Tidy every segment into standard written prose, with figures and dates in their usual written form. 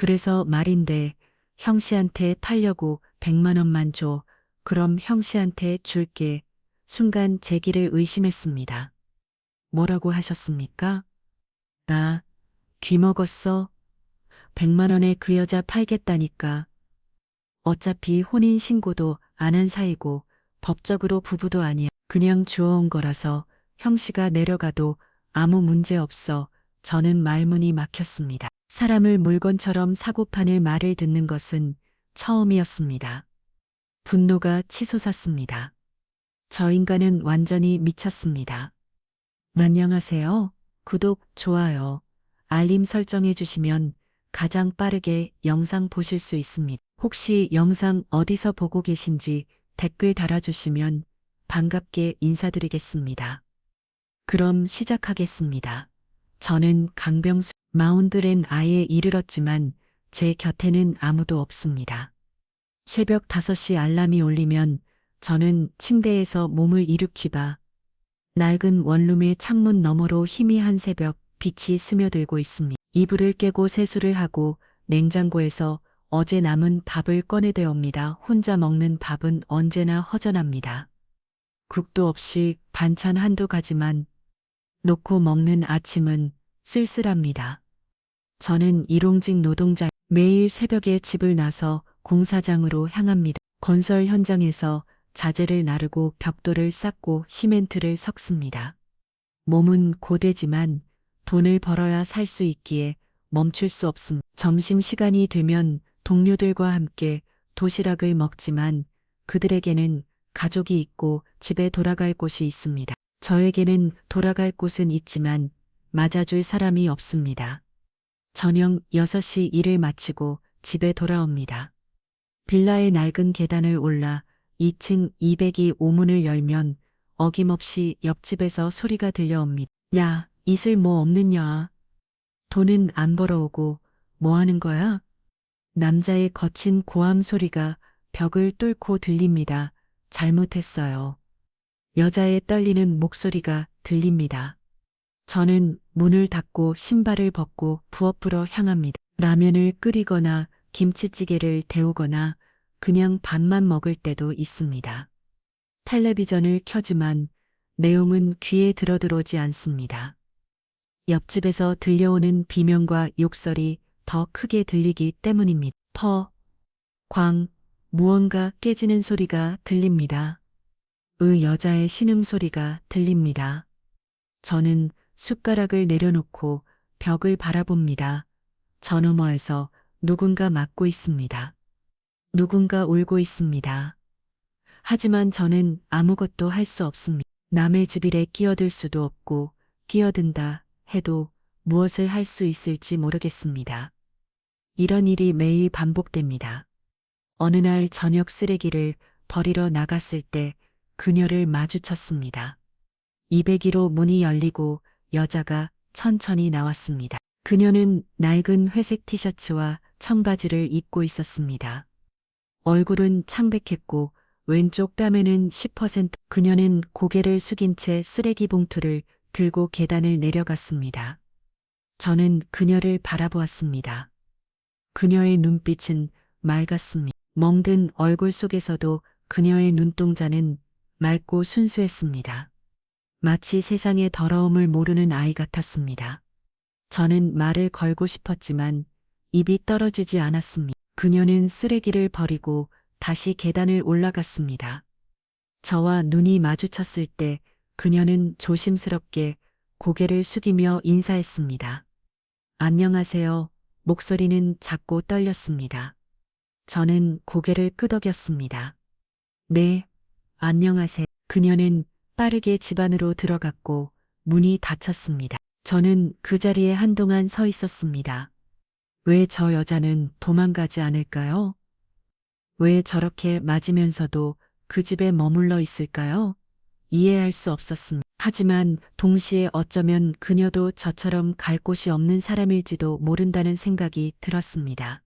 그래서 말인데 형씨한테 팔려고 100만 원만 줘. 그럼 형씨한테 줄게. 순간 제기를 의심했습니다. 뭐라고 하셨습니까? 나 귀먹었어. 100만 원에 그 여자 팔겠다니까. 어차피 혼인신고도 안 한 사이고 법적으로 부부도 아니야. 그냥 주워온 거라서 형씨가 내려가도 아무 문제 없어. 저는 말문이 막혔습니다. 사람을 물건처럼 사고 파는 말을 듣는 것은 처음이었습니다. 분노가 치솟았습니다. 저 인간은 완전히 미쳤습니다. 안녕하세요. 구독, 좋아요, 알림 설정해 주시면 가장 빠르게 영상 보실 수 있습니다. 혹시 영상 어디서 보고 계신지 댓글 달아주시면 반갑게 인사드리겠습니다. 그럼 시작하겠습니다. 저는 강병수, 마운드렌 아에 이르렀지만 제 곁에는 아무도 없습니다. 새벽 5시 알람이 울리면 저는 침대에서 몸을 일으키봐 낡은 원룸의 창문 너머로 희미한 새벽 빛이 스며들고 있습니다. 이불을 깨고 세수를 하고 냉장고에서 어제 남은 밥을 꺼내대옵니다. 혼자 먹는 밥은 언제나 허전합니다. 국도 없이 반찬 한두 가지만 놓고 먹는 아침은 쓸쓸합니다. 저는 일용직 노동자, 매일 새벽에 집을 나서 공사장으로 향합니다. 건설 현장에서 자재를 나르고 벽돌을 쌓고 시멘트를 섞습니다. 몸은 고되지만 돈을 벌어야 살 수 있기에 멈출 수 없습니다. 점심시간이 되면 동료들과 함께 도시락을 먹지만 그들에게는 가족이 있고 집에 돌아갈 곳이 있습니다. 저에게는 돌아갈 곳은 있지만 맞아줄 사람이 없습니다. 저녁 6시 일을 마치고 집에 돌아옵니다. 빌라의 낡은 계단을 올라 2층 202 오문을 열면 어김없이 옆집에서 소리가 들려옵니다. 야, 있을 뭐 없느냐. 돈은 안 벌어오고 뭐 하는 거야? 남자의 거친 고함 소리가 벽을 뚫고 들립니다. 잘못했어요. 여자의 떨리는 목소리가 들립니다. 저는 문을 닫고 신발을 벗고 부엌으로 향합니다. 라면을 끓이거나 김치찌개를 데우거나 그냥 밥만 먹을 때도 있습니다. 텔레비전을 켜지만 내용은 귀에 들어오지 않습니다. 옆집에서 들려오는 비명과 욕설이 더 크게 들리기 때문입니다. 무언가 깨지는 소리가 들립니다. 여자의 신음소리가 들립니다. 저는 숟가락을 내려놓고 벽을 바라봅니다. 저 너머에서 누군가 맞고 있습니다. 누군가 울고 있습니다. 하지만 저는 아무것도 할 수 없습니다. 남의 집 일에 끼어들 수도 없고 끼어든다 해도 무엇을 할 수 있을지 모르겠습니다. 이런 일이 매일 반복됩니다. 어느 날 저녁 쓰레기를 버리러 나갔을 때 그녀를 마주쳤습니다. 201호 문이 열리고 여자가 천천히 나왔습니다. 그녀는 낡은 회색 티셔츠와 청바지를 입고 있었습니다. 얼굴은 창백했고 왼쪽 뺨에는 10%. 그녀는 고개를 숙인 채 쓰레기 봉투를 들고 계단을 내려갔습니다. 저는 그녀를 바라보았습니다. 그녀의 눈빛은 맑았습니다. 멍든 얼굴 속에서도 그녀의 눈동자는 맑고 순수했습니다. 마치 세상의 더러움을 모르는 아이 같았습니다. 저는 말을 걸고 싶었지만 입이 떨어지지 않았습니다. 그녀는 쓰레기를 버리고 다시 계단을 올라갔습니다. 저와 눈이 마주쳤을 때 그녀는 조심스럽게 고개를 숙이며 인사했습니다. 안녕하세요. 목소리는 작고 떨렸습니다. 저는 고개를 끄덕였습니다. 네, 안녕하세요. 그녀는 빠르게 집 안으로 들어갔고 문이 닫혔습니다. 저는 그 자리에 한동안 서 있었습니다. 왜 저 여자는 도망가지 않을까요? 왜 저렇게 맞으면서도 그 집에 머물러 있을까요? 이해할 수 없었습니다. 하지만 동시에 어쩌면 그녀도 저처럼 갈 곳이 없는 사람일지도 모른다는 생각이 들었습니다.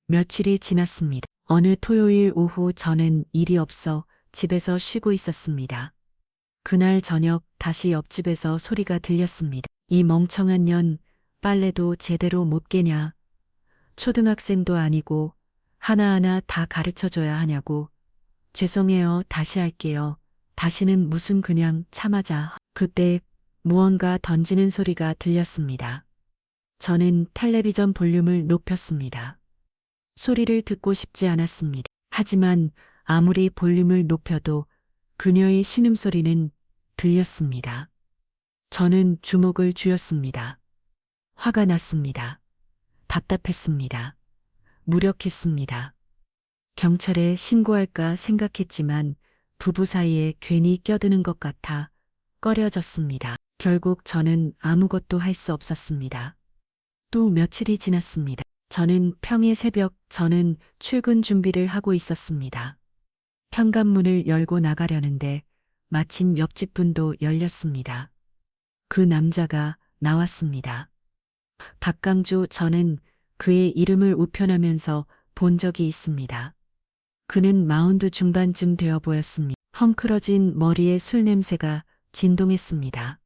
며칠이 지났습니다. 어느 토요일 오후 저는 일이 없어 집에서 쉬고 있었습니다. 그날 저녁 다시 옆집에서 소리가 들렸습니다. 이 멍청한 년, 빨래도 제대로 못 개냐. 초등학생도 아니고 하나하나 다 가르쳐줘야 하냐고. 죄송해요. 다시 할게요. 다시는 무슨 그냥 참아자. 그때 무언가 던지는 소리가 들렸습니다. 저는 텔레비전 볼륨을 높였습니다. 소리를 듣고 싶지 않았습니다. 하지만 아무리 볼륨을 높여도 그녀의 신음소리는 들렸습니다. 저는 주먹을 쥐었습니다. 화가 났습니다. 답답했습니다. 무력했습니다. 경찰에 신고할까 생각했지만 부부 사이에 괜히 껴드는 것 같아 꺼려졌습니다. 결국 저는 아무것도 할 수 없었습니다. 또 며칠이 지났습니다. 저는 평일 새벽 저는 출근 준비를 하고 있었습니다. 현관문을 열고 나가려는데 마침 옆집 문도 열렸습니다. 그 남자가 나왔습니다. 박강주. 저는 그의 이름을 우편하면서 본 적이 있습니다. 그는 40 중반쯤 되어 보였습니다. 헝클어진 머리에 술 냄새가 진동했습니다.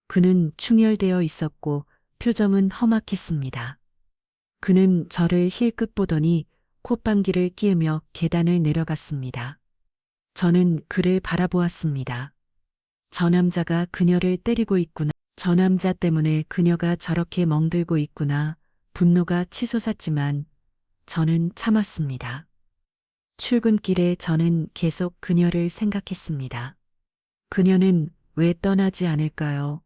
그는 충혈되어 있었고 표정은 험악했습니다. 그는 저를 힐끗 보더니 콧방귀를 뀌으며 계단을 내려갔습니다. 저는 그를 바라보았습니다. 저 남자가 그녀를 때리고 있구나. 저 남자 때문에 그녀가 저렇게 멍들고 있구나. 분노가 치솟았지만 저는 참았습니다. 출근길에 저는 계속 그녀를 생각했습니다. 그녀는 왜 떠나지 않을까요?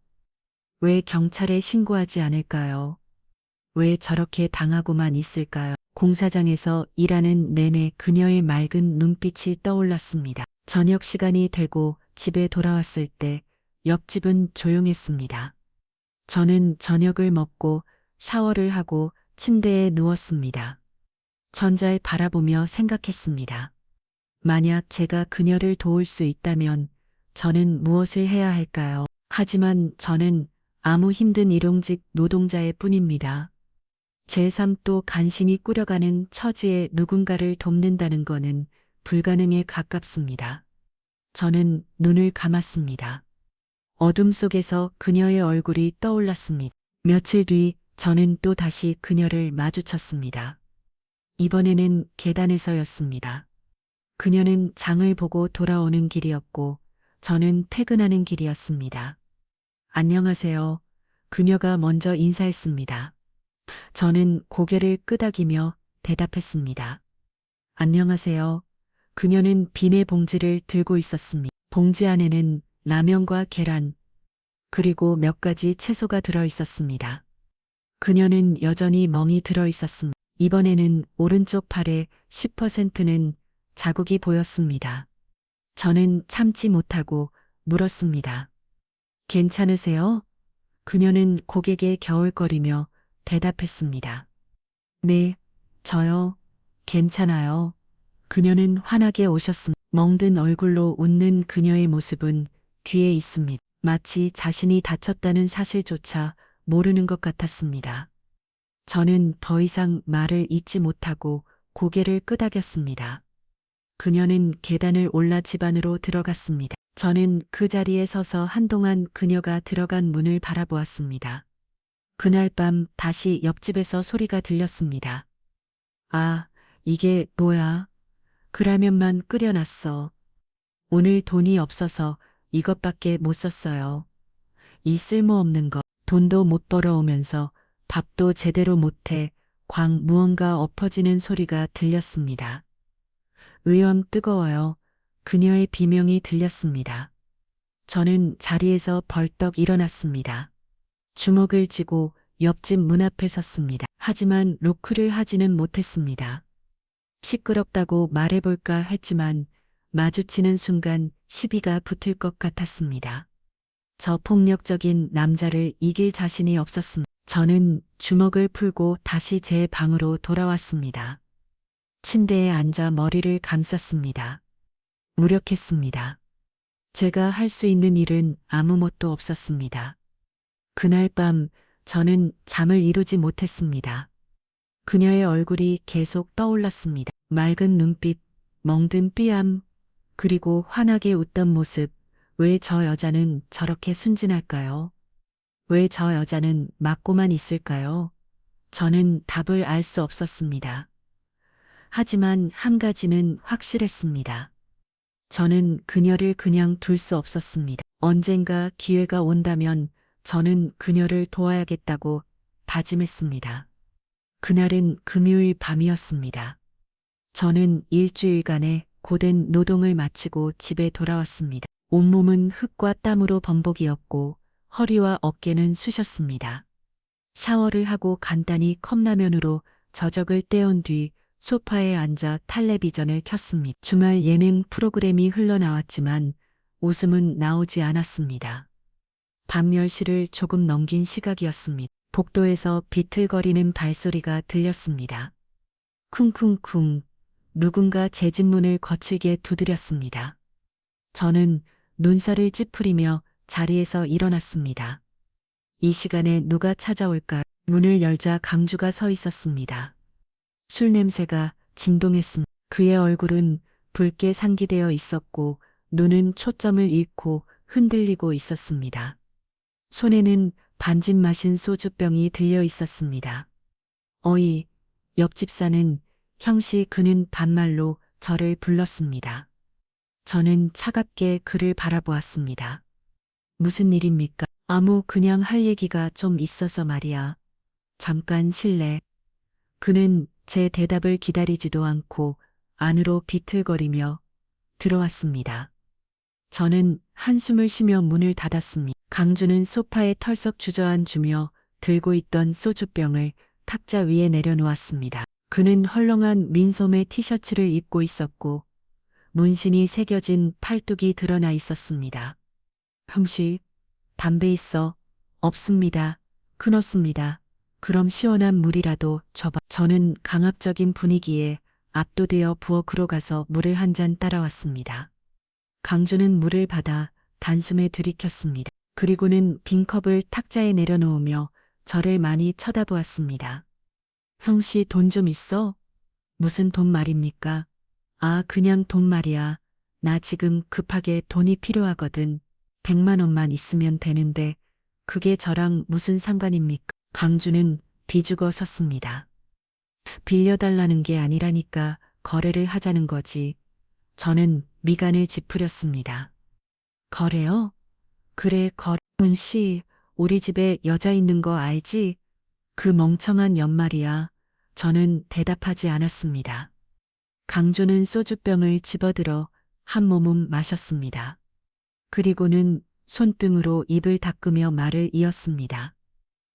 왜 경찰에 신고하지 않을까요? 왜 저렇게 당하고만 있을까요? 공사장에서 일하는 내내 그녀의 맑은 눈빛이 떠올랐습니다. 저녁 시간이 되고 집에 돌아왔을 때 옆집은 조용했습니다. 저는 저녁을 먹고 샤워를 하고 침대에 누웠습니다. 천장을 바라보며 생각했습니다. 만약 제가 그녀를 도울 수 있다면 저는 무엇을 해야 할까요? 하지만 저는 아무 힘든 일용직 노동자일 뿐입니다. 제 삶도 간신히 꾸려가는 처지에 누군가를 돕는다는 것은 불가능에 가깝습니다. 저는 눈을 감았습니다. 어둠 속에서 그녀의 얼굴이 떠올랐습니다. 며칠 뒤 저는 또 다시 그녀를 마주쳤습니다. 이번에는 계단에서였습니다. 그녀는 장을 보고 돌아오는 길이었고 저는 퇴근하는 길이었습니다. 안녕하세요. 그녀가 먼저 인사했습니다. 저는 고개를 끄덕이며 대답했습니다. 안녕하세요. 그녀는 비닐봉지를 들고 있었습니다. 봉지 안에는 라면과 계란, 그리고 몇 가지 채소가 들어 있었습니다. 그녀는 여전히 멍이 들어 있었습니다. 이번에는 오른쪽 팔에 10%는 자국이 보였습니다. 저는 참지 못하고 물었습니다. 괜찮으세요? 그녀는 고개에 겨울거리며 대답했습니다. 네, 저요. 괜찮아요. 그녀는 환하게 오셨습니다. 멍든 얼굴로 웃는 그녀의 모습은 귀에 있습니다. 마치 자신이 다쳤다는 사실조차 모르는 것 같았습니다. 저는 더 이상 말을 잇지 못하고 고개를 끄덕였습니다. 그녀는 계단을 올라 집 안으로 들어갔습니다. 저는 그 자리에 서서 한동안 그녀가 들어간 문을 바라보았습니다. 그날 밤 다시 옆집에서 소리가 들렸습니다. 아, 이게 뭐야? 그 라면만 끓여놨어. 오늘 돈이 없어서 이것밖에 못 썼어요. 이 쓸모없는 거. 돈도 못 벌어오면서 밥도 제대로 못해 무언가 엎어지는 소리가 들렸습니다. 의염 뜨거워요. 그녀의 비명이 들렸습니다. 저는 자리에서 벌떡 일어났습니다. 주먹을 쥐고 옆집 문 앞에 섰습니다. 하지만 노크를 하지는 못했습니다. 시끄럽다고 말해볼까 했지만 마주치는 순간 시비가 붙을 것 같았습니다. 저 폭력적인 남자를 이길 자신이 없었습니다. 저는 주먹을 풀고 다시 제 방으로 돌아왔습니다. 침대에 앉아 머리를 감쌌습니다. 무력했습니다. 제가 할 수 있는 일은 아무 뭣도 없었습니다. 그날 밤 저는 잠을 이루지 못했습니다. 그녀의 얼굴이 계속 떠올랐습니다. 맑은 눈빛, 멍든 삐암, 그리고 환하게 웃던 모습. 왜 저 여자는 저렇게 순진할까요? 왜 저 여자는 맞고만 있을까요? 저는 답을 알 수 없었습니다. 하지만 한 가지는 확실했습니다. 저는 그녀를 그냥 둘 수 없었습니다. 언젠가 기회가 온다면 저는 그녀를 도와야겠다고 다짐했습니다. 그날은 금요일 밤이었습니다. 저는 일주일간의 고된 노동을 마치고 집에 돌아왔습니다. 온몸은 흙과 땀으로 범벅이었고 허리와 어깨는 쑤셨습니다. 샤워를 하고 간단히 컵라면으로 저녁을 때운 뒤 소파에 앉아 텔레비전을 켰습니다. 주말 예능 프로그램이 흘러나왔지만 웃음은 나오지 않았습니다. 밤 10시를 조금 넘긴 시각이었습니다. 복도에서 비틀거리는 발소리가 들렸습니다. 쿵쿵쿵 누군가 제 집 문을 거칠게 두드렸습니다. 저는 눈살을 찌푸리며 자리에서 일어났습니다. 이 시간에 누가 찾아올까? 문을 열자 강주가 서 있었습니다. 술 냄새가 진동했습니다. 그의 얼굴은 붉게 상기되어 있었고 눈은 초점을 잃고 흔들리고 있었습니다. 손에는 반짓 마신 소주병이 들려 있었습니다. 어이, 옆집 사는 형씨 그는 반말로 저를 불렀습니다. 저는 차갑게 그를 바라보았습니다. 무슨 일입니까? 그냥 할 얘기가 좀 있어서 말이야. 잠깐 실례. 그는 제 대답을 기다리지도 않고 안으로 비틀거리며 들어왔습니다. 저는 한숨을 쉬며 문을 닫았습니다. 강주는 소파에 털썩 주저앉으며 들고 있던 소주병을 탁자 위에 내려놓았습니다. 그는 헐렁한 민소매 티셔츠를 입고 있었고 문신이 새겨진 팔뚝이 드러나 있었습니다. 형씨, 담배 있어? 없습니다. 끊었습니다. 그럼 시원한 물이라도 줘봐. 저는 강압적인 분위기에 압도되어 부엌으로 가서 물을 한 잔 따라왔습니다. 강주는 물을 받아 단숨에 들이켰습니다. 그리고는 빈 컵을 탁자에 내려놓으며 저를 많이 쳐다보았습니다. 형씨 돈 좀 있어? 무슨 돈 말입니까? 그냥 돈 말이야. 나 지금 급하게 돈이 필요하거든. 100만 원만 있으면 되는데 그게 저랑 무슨 상관입니까? 강주는 비죽어 섰습니다. 빌려달라는 게 아니라니까 거래를 하자는 거지. 저는 미간을 찌푸렸습니다. 거래요? 그래, 거래는 씨, 우리 집에 여자 있는 거 알지? 그 멍청한 연말이야. 저는 대답하지 않았습니다. 강조는 소주병을 집어들어 한 모금 마셨습니다. 그리고는 손등으로 입을 닦으며 말을 이었습니다.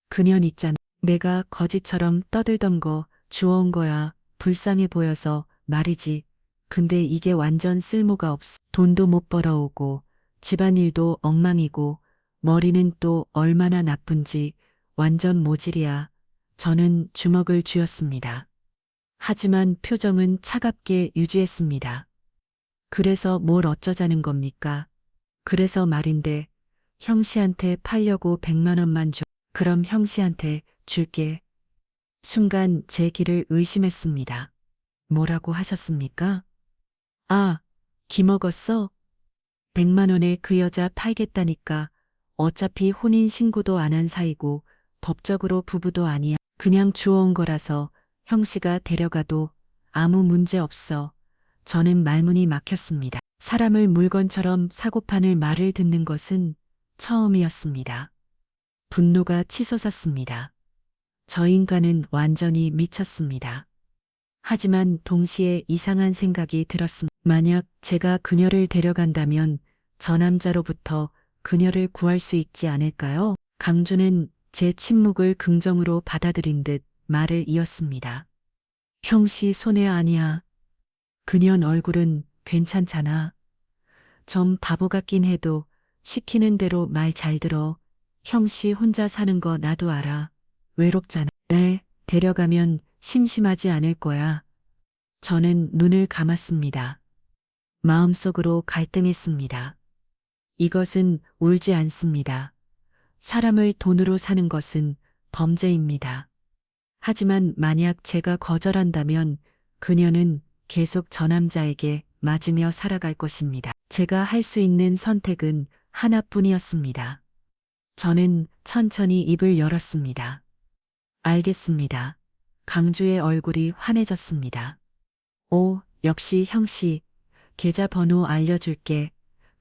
그년 있잖아. 내가 거지처럼 떠들던 거 주워온 거야. 불쌍해 보여서 말이지. 근데 이게 완전 쓸모가 없어. 돈도 못 벌어오고 집안일도 엉망이고 머리는 또 얼마나 나쁜지 완전 모질이야. 저는 주먹을 쥐었습니다. 하지만 표정은 차갑게 유지했습니다. 그래서 뭘 어쩌자는 겁니까? 그래서 말인데 형씨한테 팔려고 100만 원만 줘. 그럼 형씨한테 줄게. 순간 제 귀를 의심했습니다. 뭐라고 하셨습니까? 기먹었어? 100만 원에 그 여자 팔겠다니까. 어차피 혼인신고도 안 한 사이고 법적으로 부부도 아니야. 그냥 주워온 거라서 형씨가 데려가도 아무 문제 없어. 저는 말문이 막혔습니다. 사람을 물건처럼 사고파는 말을 듣는 것은 처음이었습니다. 분노가 치솟았습니다. 저 인간은 완전히 미쳤습니다. 하지만 동시에 이상한 생각이 들었습니다. 만약 제가 그녀를 데려간다면 저 남자로부터 그녀를 구할 수 있지 않을까요? 강주는 제 침묵을 긍정으로 받아들인 듯 말을 이었습니다. 형씨 손해 아니야. 그녀 얼굴은 괜찮잖아. 좀 바보 같긴 해도 시키는 대로 말 잘 들어. 형씨 혼자 사는 거 나도 알아. 외롭잖아. 네, 데려가면 심심하지 않을 거야. 저는 눈을 감았습니다. 마음속으로 갈등했습니다. 이것은 옳지 않습니다. 사람을 돈으로 사는 것은 범죄입니다. 하지만 만약 제가 거절한다면 그녀는 계속 저 남자에게 맞으며 살아갈 것입니다. 제가 할 수 있는 선택은 하나뿐이었습니다. 저는 천천히 입을 열었습니다. 알겠습니다. 강주의 얼굴이 환해졌습니다. 오, 역시 형씨. 계좌번호 알려줄게.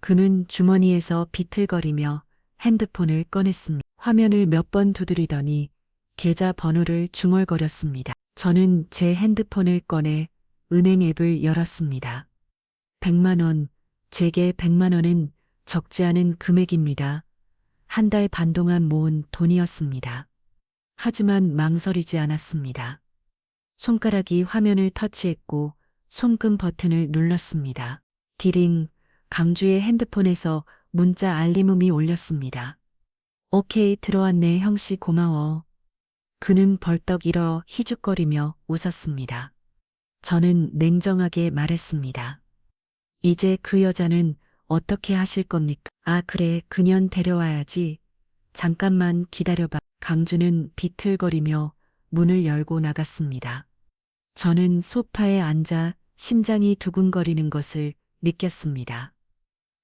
그는 주머니에서 비틀거리며 핸드폰을 꺼냈습니다. 화면을 몇 번 두드리더니 계좌번호를 중얼거렸습니다. 저는 제 핸드폰을 꺼내 은행 앱을 열었습니다. 100만 원, 제게 100만 원은 적지 않은 금액입니다. 한 달 반 동안 모은 돈이었습니다. 하지만 망설이지 않았습니다. 손가락이 화면을 터치했고 손금 버튼을 눌렀습니다. 디링, 강주의 핸드폰에서 문자 알림음이 울렸습니다. 오케이, 들어왔네. 형씨 고마워. 그는 벌떡 일어 희죽거리며 웃었습니다. 저는 냉정하게 말했습니다. 이제 그 여자는 어떻게 하실 겁니까? 아, 그래, 그년 데려와야지. 잠깐만 기다려봐. 강주는 비틀거리며 문을 열고 나갔습니다. 저는 소파에 앉아 심장이 두근거리는 것을 느꼈습니다.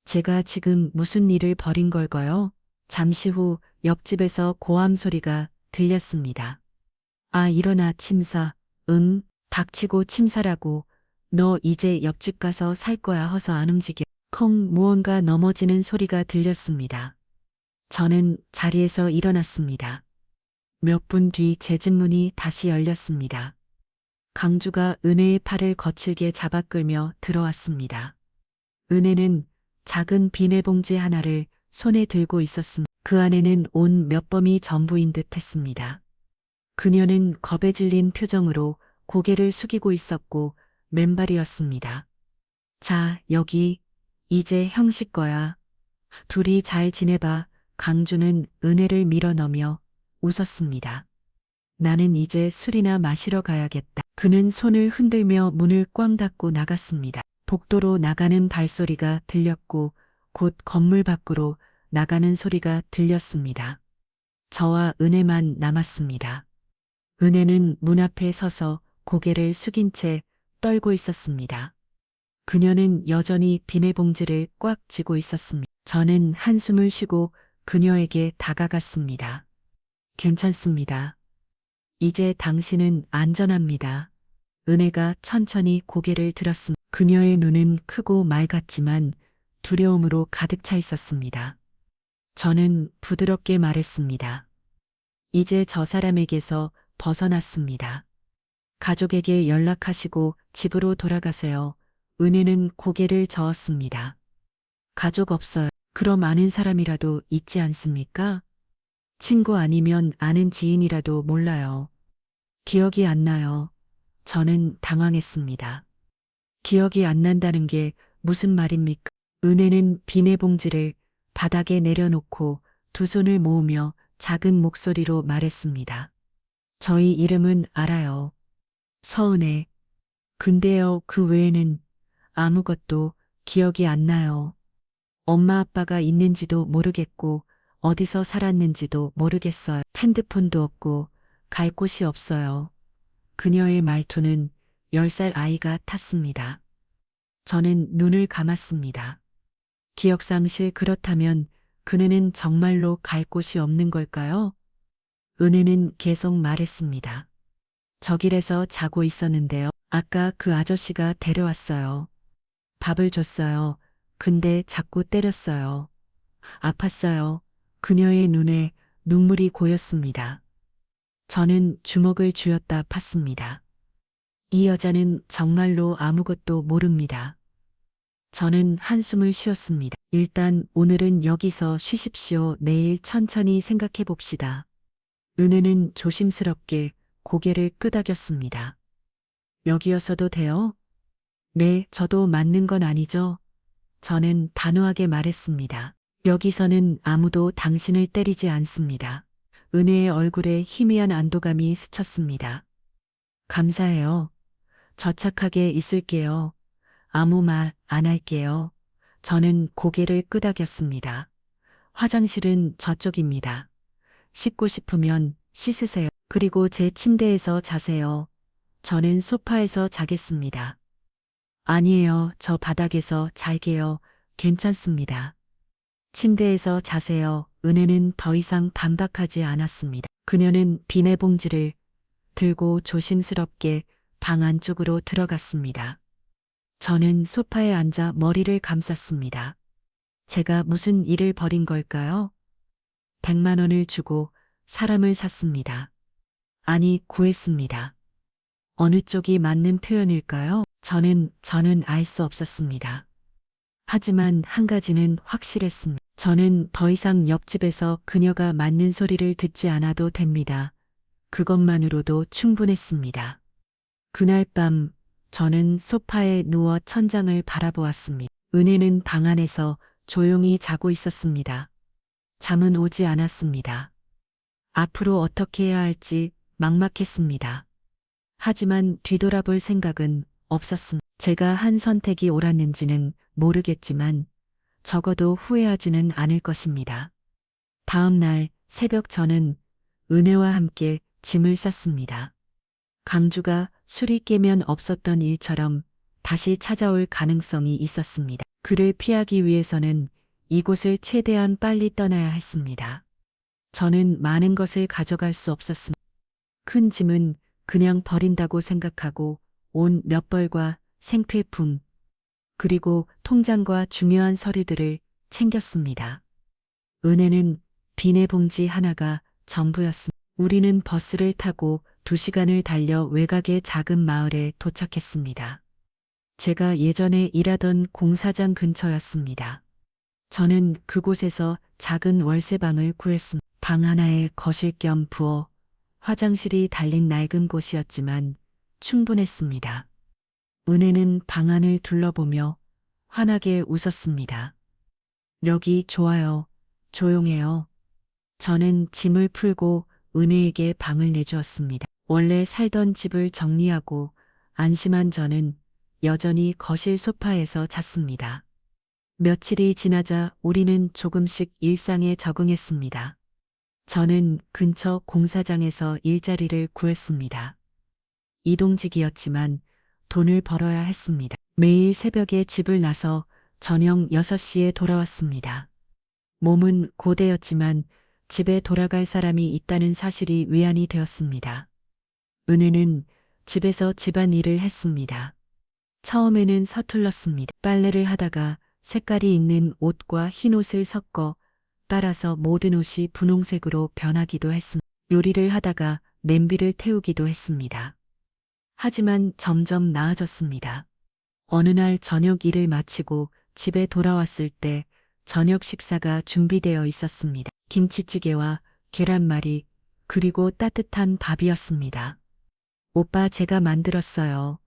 제가 지금 무슨 일을 벌인 걸까요? 잠시 후 옆집에서 고함 소리가 들렸습니다. 아, 일어나 침사. 응, 닥치고 침사라고. 너 이제 옆집 가서 살 거야. 허서 안 움직여. 콩, 무언가 넘어지는 소리가 들렸습니다. 저는 자리에서 일어났습니다. 몇 분 뒤 제 집 문이 다시 열렸습니다. 강주가 은혜의 팔을 거칠게 잡아 끌며 들어왔습니다. 은혜는 작은 비닐봉지 하나를 손에 들고 있었습니다. 그 안에는 온 몇 범이 전부인 듯 했습니다. 그녀는 겁에 질린 표정으로 고개를 숙이고 있었고 맨발이었습니다. 자, 여기, 이제 형씨 거야. 둘이 잘 지내봐. 강주는 은혜를 밀어넣으며 웃었습니다. 나는 이제 술이나 마시러 가야겠다. 그는 손을 흔들며 문을 꽝 닫고 나갔습니다. 복도로 나가는 발소리가 들렸고 곧 건물 밖으로 나가는 소리가 들렸습니다. 저와 은혜만 남았습니다. 은혜는 문 앞에 서서 고개를 숙인 채 떨고 있었습니다. 그녀는 여전히 비닐봉지를 꽉 쥐고 있었습니다. 저는 한숨을 쉬고 그녀에게 다가갔습니다. 괜찮습니다. 이제 당신은 안전합니다. 은혜가 천천히 고개를 들었습니다. 그녀의 눈은 크고 맑았지만 두려움으로 가득 차 있었습니다. 저는 부드럽게 말했습니다. 이제 저 사람에게서 벗어났습니다. 가족에게 연락하시고 집으로 돌아가세요. 은혜는 고개를 저었습니다. 가족 없어요. 그럼 아는 사람이라도 있지 않습니까? 친구 아니면 아는 지인이라도 몰라요. 기억이 안 나요. 저는 당황했습니다. 기억이 안 난다는 게 무슨 말입니까? 은혜는 비닐봉지를 바닥에 내려놓고 두 손을 모으며 작은 목소리로 말했습니다. 저희 이름은 알아요. 서은혜. 근데요, 그 외에는 아무것도 기억이 안 나요. 엄마 아빠가 있는지도 모르겠고 어디서 살았는지도 모르겠어요. 핸드폰도 없고 갈 곳이 없어요. 그녀의 말투는 10살 아이가 탔습니다. 저는 눈을 감았습니다. 기억상실 그렇다면 그녀는 정말로 갈 곳이 없는 걸까요? 은혜는 계속 말했습니다. 저 길에서 자고 있었는데요. 아까 그 아저씨가 데려왔어요. 밥을 줬어요. 근데 자꾸 때렸어요. 아팠어요. 그녀의 눈에 눈물이 고였습니다. 저는 주먹을 쥐었다 팠습니다. 이 여자는 정말로 아무것도 모릅니다. 저는 한숨을 쉬었습니다. 일단 오늘은 여기서 쉬십시오. 내일 천천히 생각해 봅시다. 은혜는 조심스럽게 고개를 끄덕였습니다. 여기여서도 돼요? 네, 저도 맞는 건 아니죠? 저는 단호하게 말했습니다. 여기서는 아무도 당신을 때리지 않습니다. 은혜의 얼굴에 희미한 안도감이 스쳤습니다. 감사해요. 저 착하게 있을게요. 아무 말 안 할게요. 저는 고개를 끄덕였습니다. 화장실은 저쪽입니다. 씻고 싶으면 씻으세요. 그리고 제 침대에서 자세요. 저는 소파에서 자겠습니다. 아니에요. 저 바닥에서 잘게요. 괜찮습니다. 침대에서 자세요. 은혜는 더 이상 반박하지 않았습니다. 그녀는 비닐봉지를 들고 조심스럽게 방 안쪽으로 들어갔습니다. 저는 소파에 앉아 머리를 감쌌습니다. 제가 무슨 일을 벌인 걸까요? 100만 원을 주고 사람을 샀습니다. 아니, 구했습니다. 어느 쪽이 맞는 표현일까요? 저는 알 수 없었습니다. 하지만 한 가지는 확실했습니다. 저는 더 이상 옆집에서 그녀가 맞는 소리를 듣지 않아도 됩니다. 그것만으로도 충분했습니다. 그날 밤 저는 소파에 누워 천장을 바라보았습니다. 은혜는 방 안에서 조용히 자고 있었습니다. 잠은 오지 않았습니다. 앞으로 어떻게 해야 할지 막막했습니다. 하지만 뒤돌아볼 생각은 없었습니다. 제가 한 선택이 옳았는지는 모르겠지만 적어도 후회하지는 않을 것입니다. 다음 날 새벽 저는 은혜와 함께 짐을 쌌습니다. 강주가 술이 깨면 없었던 일처럼 다시 찾아올 가능성이 있었습니다. 그를 피하기 위해서는 이곳을 최대한 빨리 떠나야 했습니다. 저는 많은 것을 가져갈 수 없었습니다. 큰 짐은 그냥 버린다고 생각하고 온 몇 벌과 생필품, 그리고 통장과 중요한 서류들을 챙겼습니다. 은혜는 비닐봉지 하나가 전부였습니다. 우리는 버스를 타고 2시간을 달려 외곽의 작은 마을에 도착했습니다. 제가 예전에 일하던 공사장 근처였습니다. 저는 그곳에서 작은 월세방을 구했습니다. 방 하나에 거실 겸 부엌, 화장실이 달린 낡은 곳이었지만 충분했습니다. 은혜는 방 안을 둘러보며 환하게 웃었습니다. 여기 좋아요. 조용해요. 저는 짐을 풀고 은혜에게 방을 내주었습니다. 원래 살던 집을 정리하고 안심한 저는 여전히 거실 소파에서 잤습니다. 며칠이 지나자 우리는 조금씩 일상에 적응했습니다. 저는 근처 공사장에서 일자리를 구했습니다. 이동직이었지만 돈을 벌어야 했습니다. 매일 새벽에 집을 나서 저녁 6시에 돌아왔습니다. 몸은 고되었지만 집에 돌아갈 사람이 있다는 사실이 위안이 되었습니다. 은혜는 집에서 집안일을 했습니다. 처음에는 서툴렀습니다. 빨래를 하다가 색깔이 있는 옷과 흰 옷을 섞어 따라서 모든 옷이 분홍색으로 변하기도 했습니다. 요리를 하다가 냄비를 태우기도 했습니다. 하지만 점점 나아졌습니다. 어느 날 저녁 일을 마치고 집에 돌아왔을 때 저녁 식사가 준비되어 있었습니다. 김치찌개와 계란말이, 그리고 따뜻한 밥이었습니다. 오빠, 제가 만들었어요.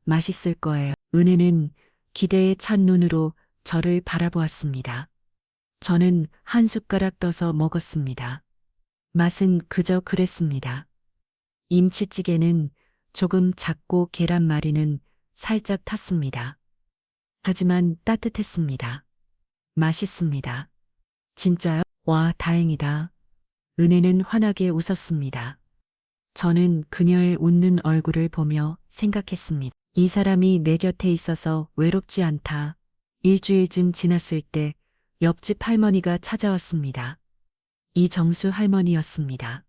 맛있을 거예요. 은혜는 기대에 찬 눈으로 저를 바라보았습니다. 저는 한 숟가락 떠서 먹었습니다. 맛은 그저 그랬습니다. 김치찌개는 조금 작고 계란말이는 살짝 탔습니다. 하지만 따뜻했습니다. 맛있습니다. 진짜요? 와, 다행이다. 은혜는 환하게 웃었습니다. 저는 그녀의 웃는 얼굴을 보며 생각했습니다. 이 사람이 내 곁에 있어서 외롭지 않다. 일주일쯤 지났을 때 옆집 할머니가 찾아왔습니다. 이정수 할머니였습니다.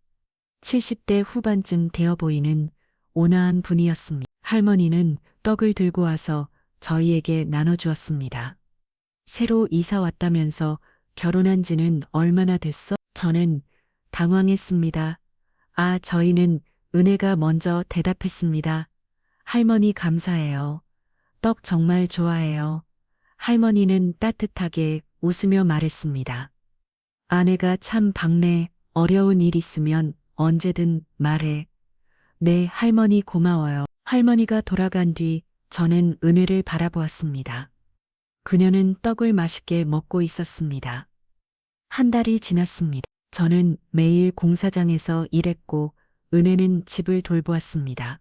70대 후반쯤 되어 보이는 온화한 분이었습니다. 할머니는 떡을 들고 와서 저희에게 나눠주었습니다. 새로 이사 왔다면서 결혼한 지는 얼마나 됐어? 저는 당황했습니다. 아, 저희는 은혜가 먼저 대답했습니다. 할머니 감사해요. 떡 정말 좋아해요. 할머니는 따뜻하게 웃으며 말했습니다. 아내가 참 박네. 어려운 일 있으면 언제든 말해. 네, 할머니 고마워요. 할머니가 돌아간 뒤 저는 은혜를 바라보았습니다. 그녀는 떡을 맛있게 먹고 있었습니다. 한 달이 지났습니다. 저는 매일 공사장에서 일했고 은혜는 집을 돌보았습니다.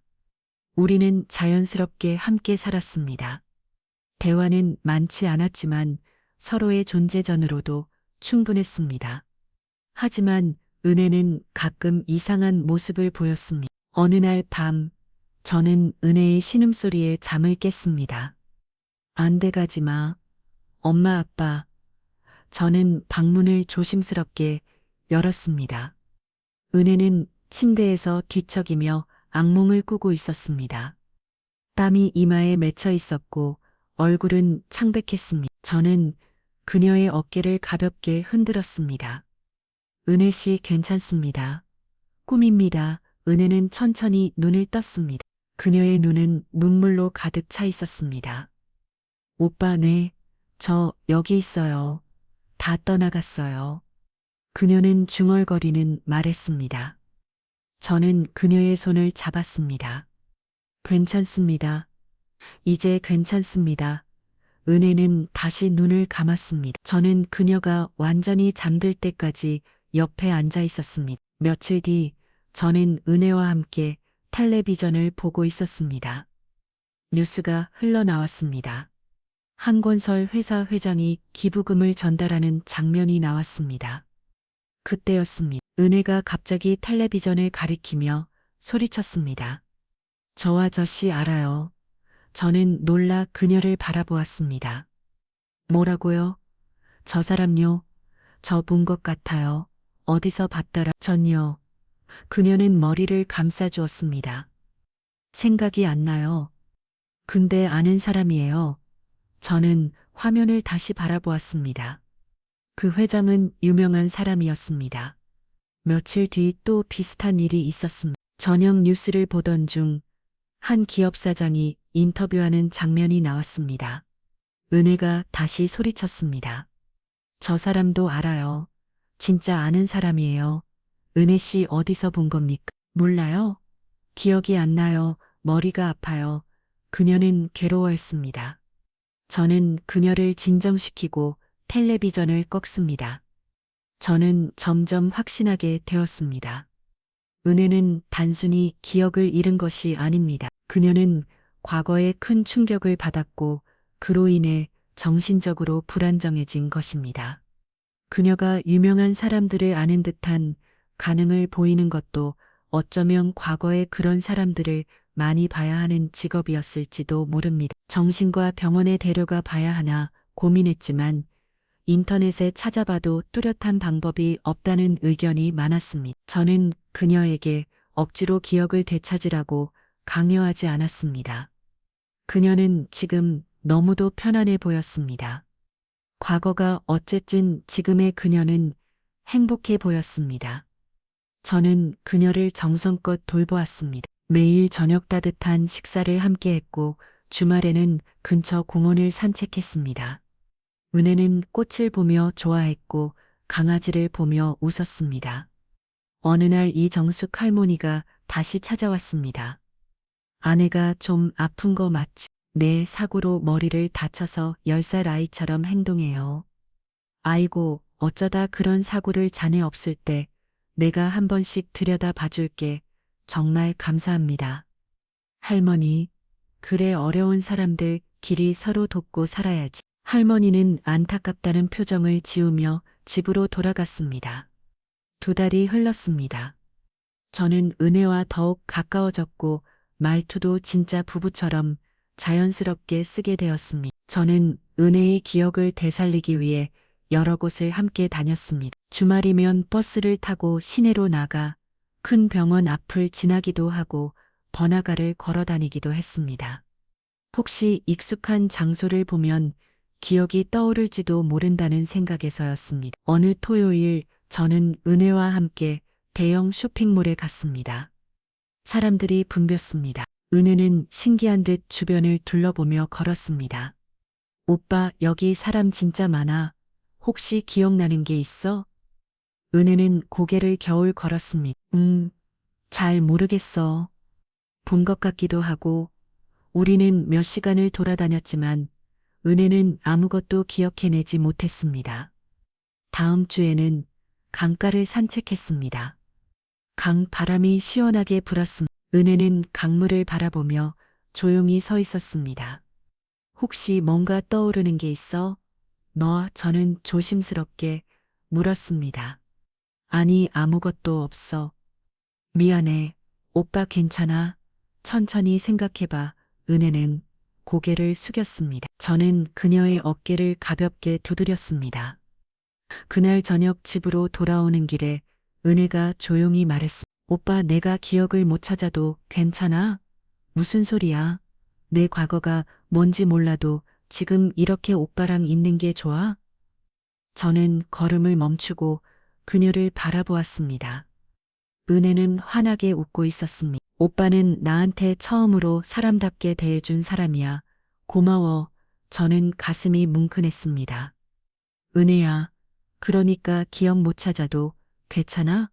우리는 자연스럽게 함께 살았습니다. 대화는 많지 않았지만 서로의 존재전으로도 충분했습니다. 하지만 은혜는 가끔 이상한 모습을 보였습니다. 어느 날 밤, 저는 은혜의 신음소리에 잠을 깼습니다. 안 돼, 가지 마. 엄마, 아빠, 저는 방문을 조심스럽게 열었습니다. 은혜는 침대에서 뒤척이며 악몽을 꾸고 있었습니다. 땀이 이마에 맺혀 있었고 얼굴은 창백했습니다. 저는 그녀의 어깨를 가볍게 흔들었습니다. 은혜 씨 괜찮습니다. 꿈입니다. 은혜는 천천히 눈을 떴습니다. 그녀의 눈은 눈물로 가득 차 있었습니다. 오빠, 네, 저 여기 있어요. 다 떠나갔어요. 그녀는 중얼거리는 말했습니다. 저는 그녀의 손을 잡았습니다. 괜찮습니다. 이제 괜찮습니다. 은혜는 다시 눈을 감았습니다. 저는 그녀가 완전히 잠들 때까지 옆에 앉아 있었습니다. 며칠 뒤 저는 은혜와 함께 텔레비전을 보고 있었습니다. 뉴스가 흘러나왔습니다. 한권설 회사 회장이 기부금을 전달하는 장면이 나왔습니다. 그때였습니다. 은혜가 갑자기 텔레비전을 가리키며 소리쳤습니다. 저 아저씨 알아요. 저는 놀라 그녀를 바라보았습니다. 뭐라고요? 저 사람요. 저 본 것 같아요. 어디서 봤더라. 전요. 그녀는 머리를 감싸주었습니다. 생각이 안 나요. 근데 아는 사람이에요. 저는 화면을 다시 바라보았습니다. 그 회장은 유명한 사람이었습니다. 며칠 뒤 또 비슷한 일이 있었습니다. 저녁 뉴스를 보던 중 한 기업 사장이 인터뷰하는 장면이 나왔습니다. 은혜가 다시 소리쳤습니다. 저 사람도 알아요. 진짜 아는 사람이에요. 은혜 씨 어디서 본 겁니까? 몰라요. 기억이 안 나요. 머리가 아파요. 그녀는 괴로워했습니다. 저는 그녀를 진정시키고 텔레비전을 껐습니다. 저는 점점 확신하게 되었습니다. 은혜는 단순히 기억을 잃은 것이 아닙니다. 그녀는 과거에 큰 충격을 받았고 그로 인해 정신적으로 불안정해진 것입니다. 그녀가 유명한 사람들을 아는 듯한 반응을 보이는 것도 어쩌면 과거에 그런 사람들을 많이 봐야 하는 직업이었을지도 모릅니다. 정신과 병원에 데려가 봐야 하나 고민했지만 인터넷에 찾아봐도 뚜렷한 방법이 없다는 의견이 많았습니다. 저는 그녀에게 억지로 기억을 되찾으라고 강요하지 않았습니다. 그녀는 지금 너무도 편안해 보였습니다. 과거가 어쨌든 지금의 그녀는 행복해 보였습니다. 저는 그녀를 정성껏 돌보았습니다. 매일 저녁 따뜻한 식사를 함께 했고 주말에는 근처 공원을 산책했습니다. 은혜는 꽃을 보며 좋아했고 강아지를 보며 웃었습니다. 어느 날 이정숙 할머니가 다시 찾아왔습니다. 아내가 좀 아픈 거 맞지? 내 사고로 머리를 다쳐서 10살 아이처럼 행동해요. 아이고, 어쩌다 그런 사고를 자네 없을 때 내가 한 번씩 들여다 봐줄게. 정말 감사합니다. 할머니, 그래 어려운 사람들 길이 서로 돕고 살아야지. 할머니는 안타깝다는 표정을 지으며 집으로 돌아갔습니다. 2달이 흘렀습니다. 저는 은혜와 더욱 가까워졌고 말투도 진짜 부부처럼 자연스럽게 쓰게 되었습니다. 저는 은혜의 기억을 되살리기 위해 여러 곳을 함께 다녔습니다. 주말이면 버스를 타고 시내로 나가 큰 병원 앞을 지나기도 하고 번화가를 걸어 다니기도 했습니다. 혹시 익숙한 장소를 보면 기억이 떠오를지도 모른다는 생각에서였습니다. 어느 토요일 저는 은혜와 함께 대형 쇼핑몰에 갔습니다. 사람들이 붐볐습니다. 은혜는 신기한 듯 주변을 둘러보며 걸었습니다. 오빠, 여기 사람 진짜 많아. 혹시 기억나는 게 있어? 은혜는 고개를 겨울 걸었습니다. 잘 모르겠어. 본 것 같기도 하고. 우리는 몇 시간을 돌아다녔지만 은혜는 아무것도 기억해내지 못했습니다. 다음 주에는 강가를 산책했습니다. 강 바람이 시원하게 불었습니다. 은혜는 강물을 바라보며 조용히 서 있었습니다. 혹시 뭔가 떠오르는 게 있어? 저는 조심스럽게 물었습니다. 아니, 아무것도 없어. 미안해. 오빠 괜찮아? 천천히 생각해봐. 은혜는 고개를 숙였습니다. 저는 그녀의 어깨를 가볍게 두드렸습니다. 그날 저녁 집으로 돌아오는 길에 은혜가 조용히 말했습니다. 오빠, 내가 기억을 못 찾아도 괜찮아? 무슨 소리야? 내 과거가 뭔지 몰라도 지금 이렇게 오빠랑 있는 게 좋아? 저는 걸음을 멈추고 그녀를 바라보았습니다. 은혜는 환하게 웃고 있었습니다. 오빠는 나한테 처음으로 사람답게 대해준 사람이야. 고마워. 저는 가슴이 뭉클했습니다. 은혜야, 그러니까 기억 못 찾아도 괜찮아?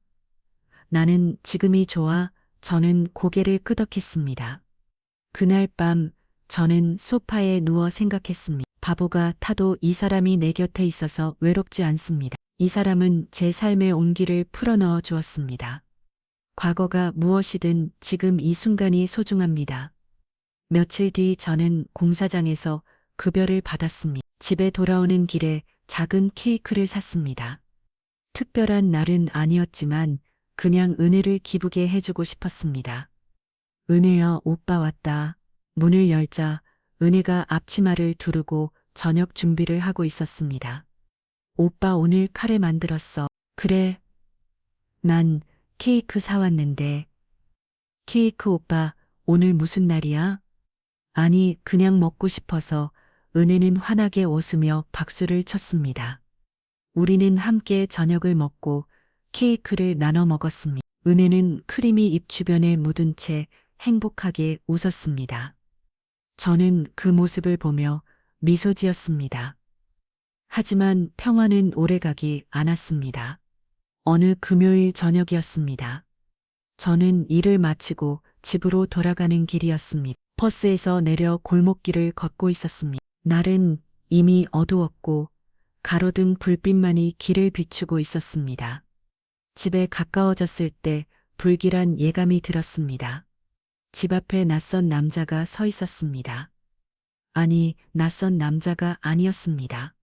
나는 지금이 좋아. 저는 고개를 끄덕했습니다. 그날 밤 저는 소파에 누워 생각했습니다. 바보가 타도 이 사람이 내 곁에 있어서 외롭지 않습니다. 이 사람은 제 삶의 온기를 풀어넣어 주었습니다. 과거가 무엇이든 지금 이 순간이 소중합니다. 며칠 뒤 저는 공사장에서 급여를 받았습니다. 집에 돌아오는 길에 작은 케이크를 샀습니다. 특별한 날은 아니었지만 그냥 은혜를 기쁘게 해주고 싶었습니다. 은혜야, 오빠 왔다. 문을 열자 은혜가 앞치마를 두르고 저녁 준비를 하고 있었습니다. 오빠, 오늘 카레 만들었어. 그래. 난 케이크 사왔는데. 케이크? 오빠, 오늘 무슨 날이야? 아니, 그냥 먹고 싶어서. 은혜는 환하게 웃으며 박수를 쳤습니다. 우리는 함께 저녁을 먹고 케이크를 나눠 먹었습니다. 은혜는 크림이 입 주변에 묻은 채 행복하게 웃었습니다. 저는 그 모습을 보며 미소 지었습니다. 하지만 평화는 오래가기 않았습니다. 어느 금요일 저녁이었습니다. 저는 일을 마치고 집으로 돌아가는 길이었습니다. 버스에서 내려 골목길을 걷고 있었습니다. 날은 이미 어두웠고 가로등 불빛만이 길을 비추고 있었습니다. 집에 가까워졌을 때 불길한 예감이 들었습니다. 집 앞에 낯선 남자가 서 있었습니다. 아니, 낯선 남자가 아니었습니다.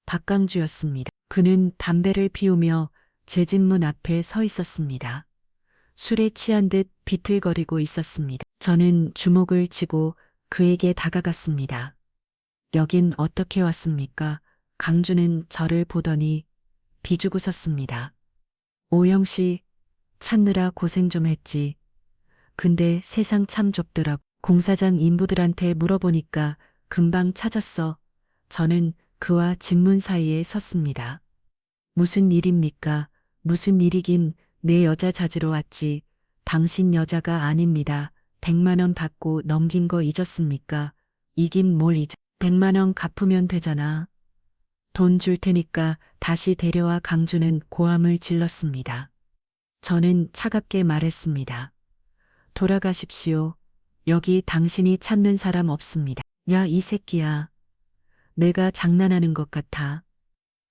박강주였습니다. 그는 담배를 피우며 제 집 문 앞에 서 있었습니다. 술에 취한 듯 비틀거리고 있었습니다. 저는 주먹을 쥐고 그에게 다가갔습니다. 여긴 어떻게 왔습니까? 강주는 저를 보더니 비죽 웃었습니다. 오영 씨, 찾느라 고생 좀 했지. 근데 세상 참 좁더라고. 공사장 인부들한테 물어보니까 금방 찾았어. 저는 그와 집문 사이에 섰습니다. 무슨 일입니까? 무슨 일이긴. 내 여자 찾으러 왔지. 당신 여자가 아닙니다. 100만 원 받고 넘긴 거 잊었습니까? 이긴 뭘 잊어. 100만 원 갚으면 되잖아. 돈 줄 테니까 다시 데려와. 강주는 고함을 질렀습니다. 저는 차갑게 말했습니다. 돌아가십시오. 여기 당신이 찾는 사람 없습니다. 야, 이 새끼야. 내가 장난하는 것 같아.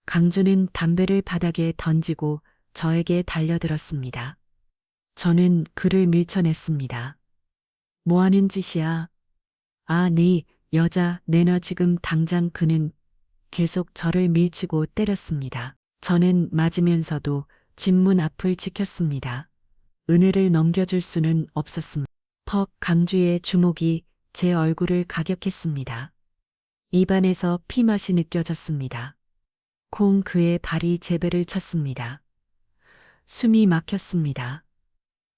강주는 담배를 바닥에 던지고 저에게 달려들었습니다. 저는 그를 밀쳐냈습니다. 뭐 하는 짓이야? 아, 네 여자 내놔 지금 당장. 그는 계속 저를 밀치고 때렸습니다. 저는 맞으면서도 집 문 앞을 지켰습니다. 은혜를 넘겨줄 수는 없었습니다. 퍽. 강주의 주먹이 제 얼굴을 가격했습니다. 입안에서 피맛이 느껴졌습니다. 콩. 그의 발이 제 배를 쳤습니다. 숨이 막혔습니다.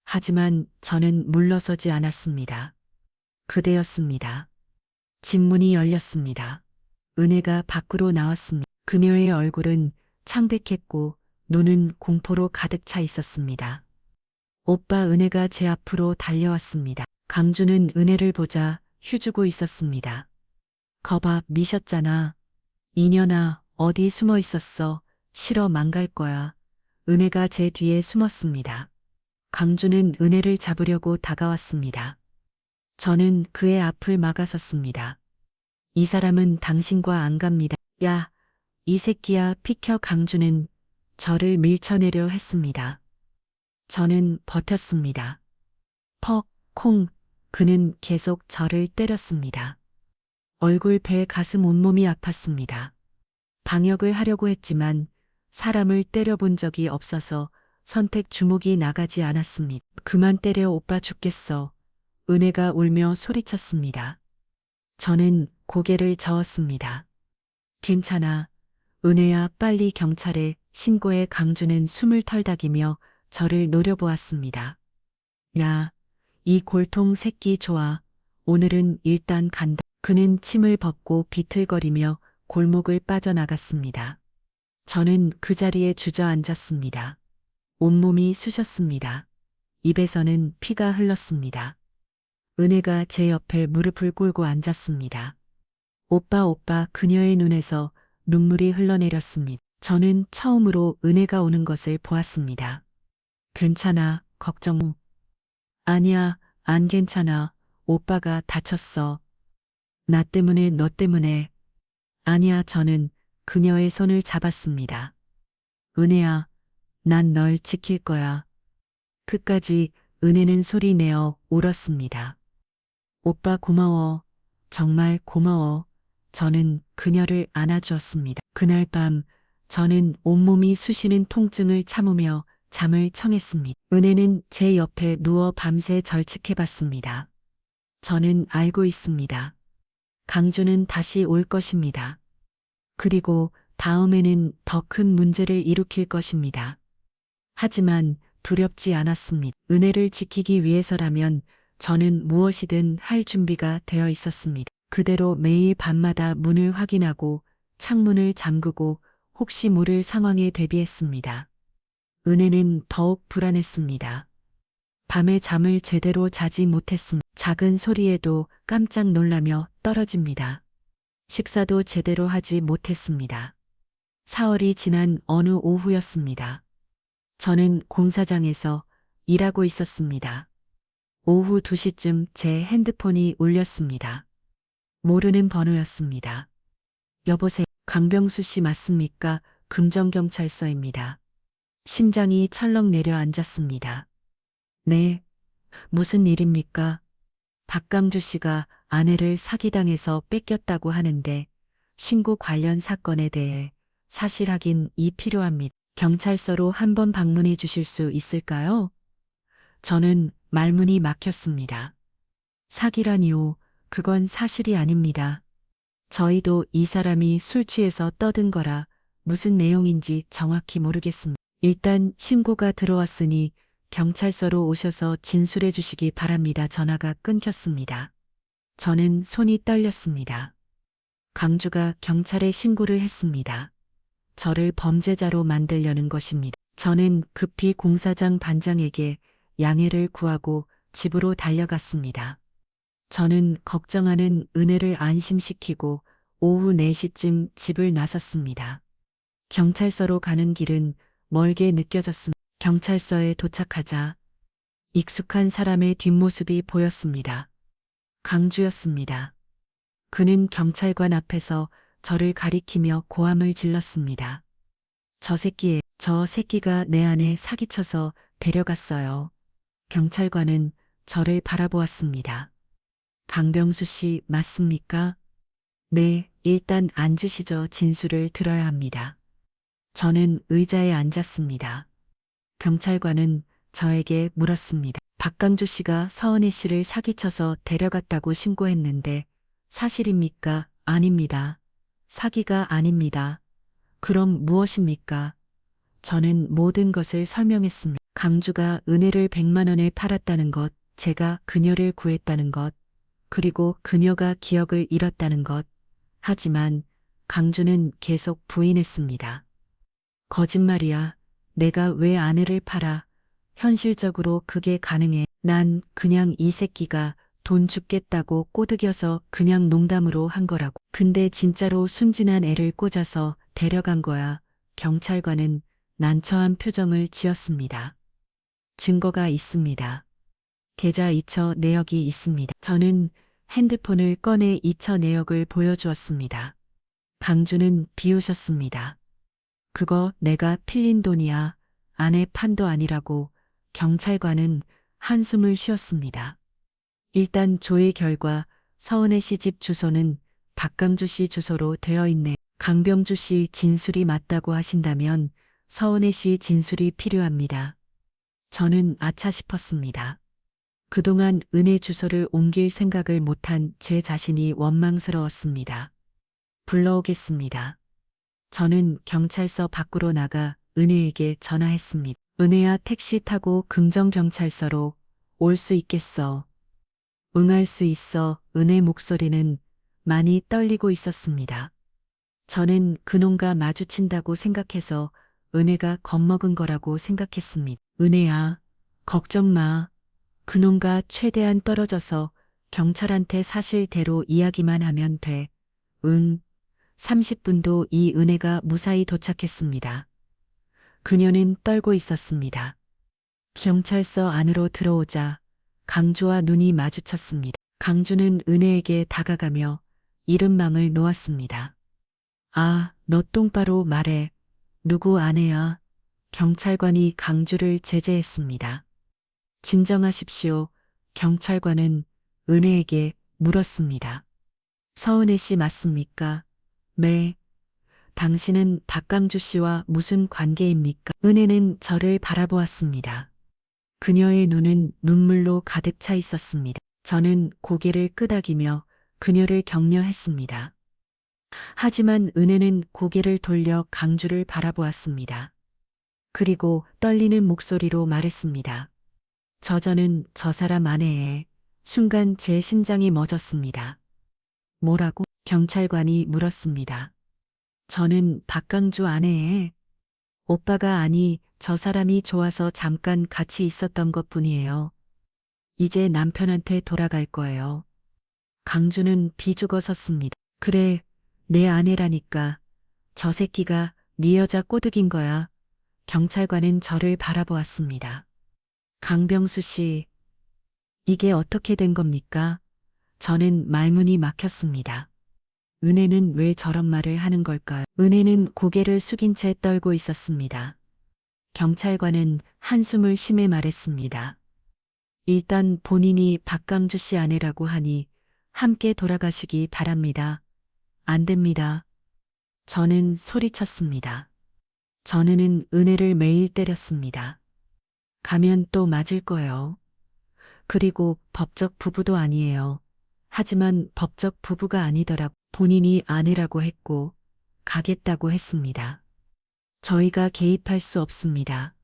하지만 저는 물러서지 않았습니다. 그대였습니다. 집 문이 열렸습니다. 은혜가 밖으로 나왔습니다. 그녀의 얼굴은 창백했고 눈은 공포로 가득 차 있었습니다. 오빠. 은혜가 제 앞으로 달려왔습니다. 강주는 은혜를 보자 휴주고 있었습니다. 거봐, 미셨잖아. 이년아, 어디 숨어 있었어. 싫어, 망갈 거야. 은혜가 제 뒤에 숨었습니다. 강주는 은혜를 잡으려고 다가왔습니다. 저는 그의 앞을 막아섰습니다. 이 사람은 당신과 안 갑니다. 야, 이 새끼야, 비켜. 강주는 저를 밀쳐내려 했습니다. 저는 버텼습니다. 퍽. 콩. 그는 계속 저를 때렸습니다. 얼굴, 배, 가슴, 온몸이 아팠습니다. 방역을 하려고 했지만 사람을 때려본 적이 없어서 선택 주먹이 나가지 않았습니다. 그만 때려. 오빠 죽겠어. 은혜가 울며 소리쳤습니다. 저는 고개를 저었습니다. 괜찮아. 은혜야, 빨리 경찰에 신고해. 강주는 숨을 털닥이며 저를 노려보았습니다. 야, 이 골통 새끼 좋아. 오늘은 일단 간다. 그는 침을 벗고 비틀거리며 골목을 빠져나갔습니다. 저는 그 자리에 주저앉았습니다. 온몸이 쑤셨습니다. 입에서는 피가 흘렀습니다. 은혜가 제 옆에 무릎을 꿇고 앉았습니다. 오빠, 오빠. 그녀의 눈에서 눈물이 흘러내렸습니다. 저는 처음으로 은혜가 오는 것을 보았습니다. 괜찮아, 걱정 마. 아니야, 안 괜찮아. 오빠가 다쳤어. 나 때문에, 너 때문에. 아니야. 저는 그녀의 손을 잡았습니다. 은혜야, 난 널 지킬 거야. 끝까지. 은혜는 소리내어 울었습니다. 오빠 고마워. 정말 고마워. 저는 그녀를 안아주었습니다. 그날 밤 저는 온몸이 쑤시는 통증을 참으며 잠을 청했습니다. 은혜는 제 옆에 누워 밤새 절측해봤습니다. 저는 알고 있습니다. 강주는 다시 올 것입니다. 그리고 다음에는 더 큰 문제를 일으킬 것입니다. 하지만 두렵지 않았습니다. 은혜를 지키기 위해서라면 저는 무엇이든 할 준비가 되어 있었습니다. 그대로 매일 밤마다 문을 확인하고 창문을 잠그고 혹시 모를 상황에 대비했습니다. 은혜는 더욱 불안했습니다. 밤에 잠을 제대로 자지 못했습니다. 작은 소리에도 깜짝 놀라며 떨어집니다. 식사도 제대로 하지 못했습니다. 사흘이 지난 어느 오후였습니다. 저는 공사장에서 일하고 있었습니다. 오후 2시쯤 제 핸드폰이 울렸습니다. 모르는 번호였습니다. 여보세요. 강병수 씨 맞습니까? 금정경찰서입니다. 심장이 철렁 내려앉았습니다. 네, 무슨 일입니까? 박강주 씨가 아내를 사기당해서 뺏겼다고 하는데 신고 관련 사건에 대해 사실 확인이 필요합니다. 경찰서로 한번 방문해 주실 수 있을까요? 저는 말문이 막혔습니다. 사기라니요. 그건 사실이 아닙니다. 저희도 이 사람이 술 취해서 떠든 거라 무슨 내용인지 정확히 모르겠습니다. 일단 신고가 들어왔으니 경찰서로 오셔서 진술해 주시기 바랍니다. 전화가 끊겼습니다. 저는 손이 떨렸습니다. 강주가 경찰에 신고를 했습니다. 저를 범죄자로 만들려는 것입니다. 저는 급히 공사장 반장에게 양해를 구하고 집으로 달려갔습니다. 저는 걱정하는 은혜를 안심시키고 오후 4시쯤 집을 나섰습니다. 경찰서로 가는 길은 멀게 느껴졌습니다. 경찰서에 도착하자 익숙한 사람의 뒷모습이 보였습니다. 강주였습니다. 그는 경찰관 앞에서 저를 가리키며 고함을 질렀습니다. 저 새끼가 내 아내 사기쳐서 데려갔어요. 경찰관은 저를 바라보았습니다. 강병수 씨 맞습니까? 네, 일단 앉으시죠. 진술을 들어야 합니다. 저는 의자에 앉았습니다. 경찰관은 저에게 물었습니다. 박강주 씨가 서은혜 씨를 사기쳐서 데려갔다고 신고했는데 사실입니까? 아닙니다. 사기가 아닙니다. 그럼 무엇입니까? 저는 모든 것을 설명했습니다. 강주가 은혜를 100만 원에 팔았다는 것, 제가 그녀를 구했다는 것, 그리고 그녀가 기억을 잃었다는 것. 하지만 강주는 계속 부인했습니다. 거짓말이야. 내가 왜 아내를 팔아? 현실적으로 그게 가능해. 난 그냥 이 새끼가 돈 죽겠다고 꼬드겨서 그냥 농담으로 한 거라고. 근데 진짜로 순진한 애를 꽂아서 데려간 거야. 경찰관은 난처한 표정을 지었습니다. 증거가 있습니다. 계좌 이처 내역이 있습니다. 저는 핸드폰을 꺼내 이처 내역을 보여주었습니다. 강주는 비웃었습니다. 그거 내가 필린 돈이야. 아내 판도 아니라고. 경찰관은 한숨을 쉬었습니다. 일단 조회 결과 서은혜 씨 집 주소는 박강주 씨 주소로 되어 있네. 강병주 씨 진술이 맞다고 하신다면 서은혜 씨 진술이 필요합니다. 저는 아차 싶었습니다. 그동안 은혜 주소를 옮길 생각을 못한 제 자신이 원망스러웠습니다. 불러오겠습니다. 저는 경찰서 밖으로 나가 은혜에게 전화했습니다. 은혜야, 택시 타고 금정경찰서로 올 수 있겠어? 응할 수 있어. 은혜 목소리는 많이 떨리고 있었습니다. 저는 그놈과 마주친다고 생각해서 은혜가 겁먹은 거라고 생각했습니다. 은혜야, 걱정 마. 그놈과 최대한 떨어져서 경찰한테 사실대로 이야기만 하면 돼. 응. 30분도 이 은혜가 무사히 도착했습니다. 그녀는 떨고 있었습니다. 경찰서 안으로 들어오자 강주와 눈이 마주쳤습니다. 강주는 은혜에게 다가가며 이른맘을 놓았습니다. 아, 너 똑바로 말해. 누구 아내야? 경찰관이 강주를 제재했습니다. 진정하십시오. 경찰관은 은혜에게 물었습니다. 서은혜 씨 맞습니까? 네. 당신은 박강주 씨와 무슨 관계입니까? 은혜는 저를 바라보았습니다. 그녀의 눈은 눈물로 가득 차 있었습니다. 저는 고개를 끄덕이며 그녀를 격려했습니다. 하지만 은혜는 고개를 돌려 강주를 바라보았습니다. 그리고 떨리는 목소리로 말했습니다. 저는 저 사람 아내에 순간 제 심장이 멎었습니다. 뭐라고? 경찰관이 물었습니다. 저는 박강주 아내에 오빠가 아니 저 사람이 좋아서 잠깐 같이 있었던 것 뿐이에요. 이제 남편한테 돌아갈 거예요. 강주는 비죽어 섰습니다. 그래, 내 아내라니까. 저 새끼가 네 여자 꼬드긴 거야. 경찰관은 저를 바라보았습니다. 강병수 씨, 이게 어떻게 된 겁니까? 저는 말문이 막혔습니다. 은혜는 왜 저런 말을 하는 걸까요? 은혜는 고개를 숙인 채 떨고 있었습니다. 경찰관은 한숨을 쉬며 말했습니다. 일단 본인이 박강주 씨 아내라고 하니 함께 돌아가시기 바랍니다. 안 됩니다. 저는 소리쳤습니다. 전에는 은혜를 매일 때렸습니다. 가면 또 맞을 거예요. 그리고 법적 부부도 아니에요. 하지만 법적 부부가 아니더라. 본인이 아내라고 했고 가겠다고 했습니다. 저희가 개입할 수 없습니다.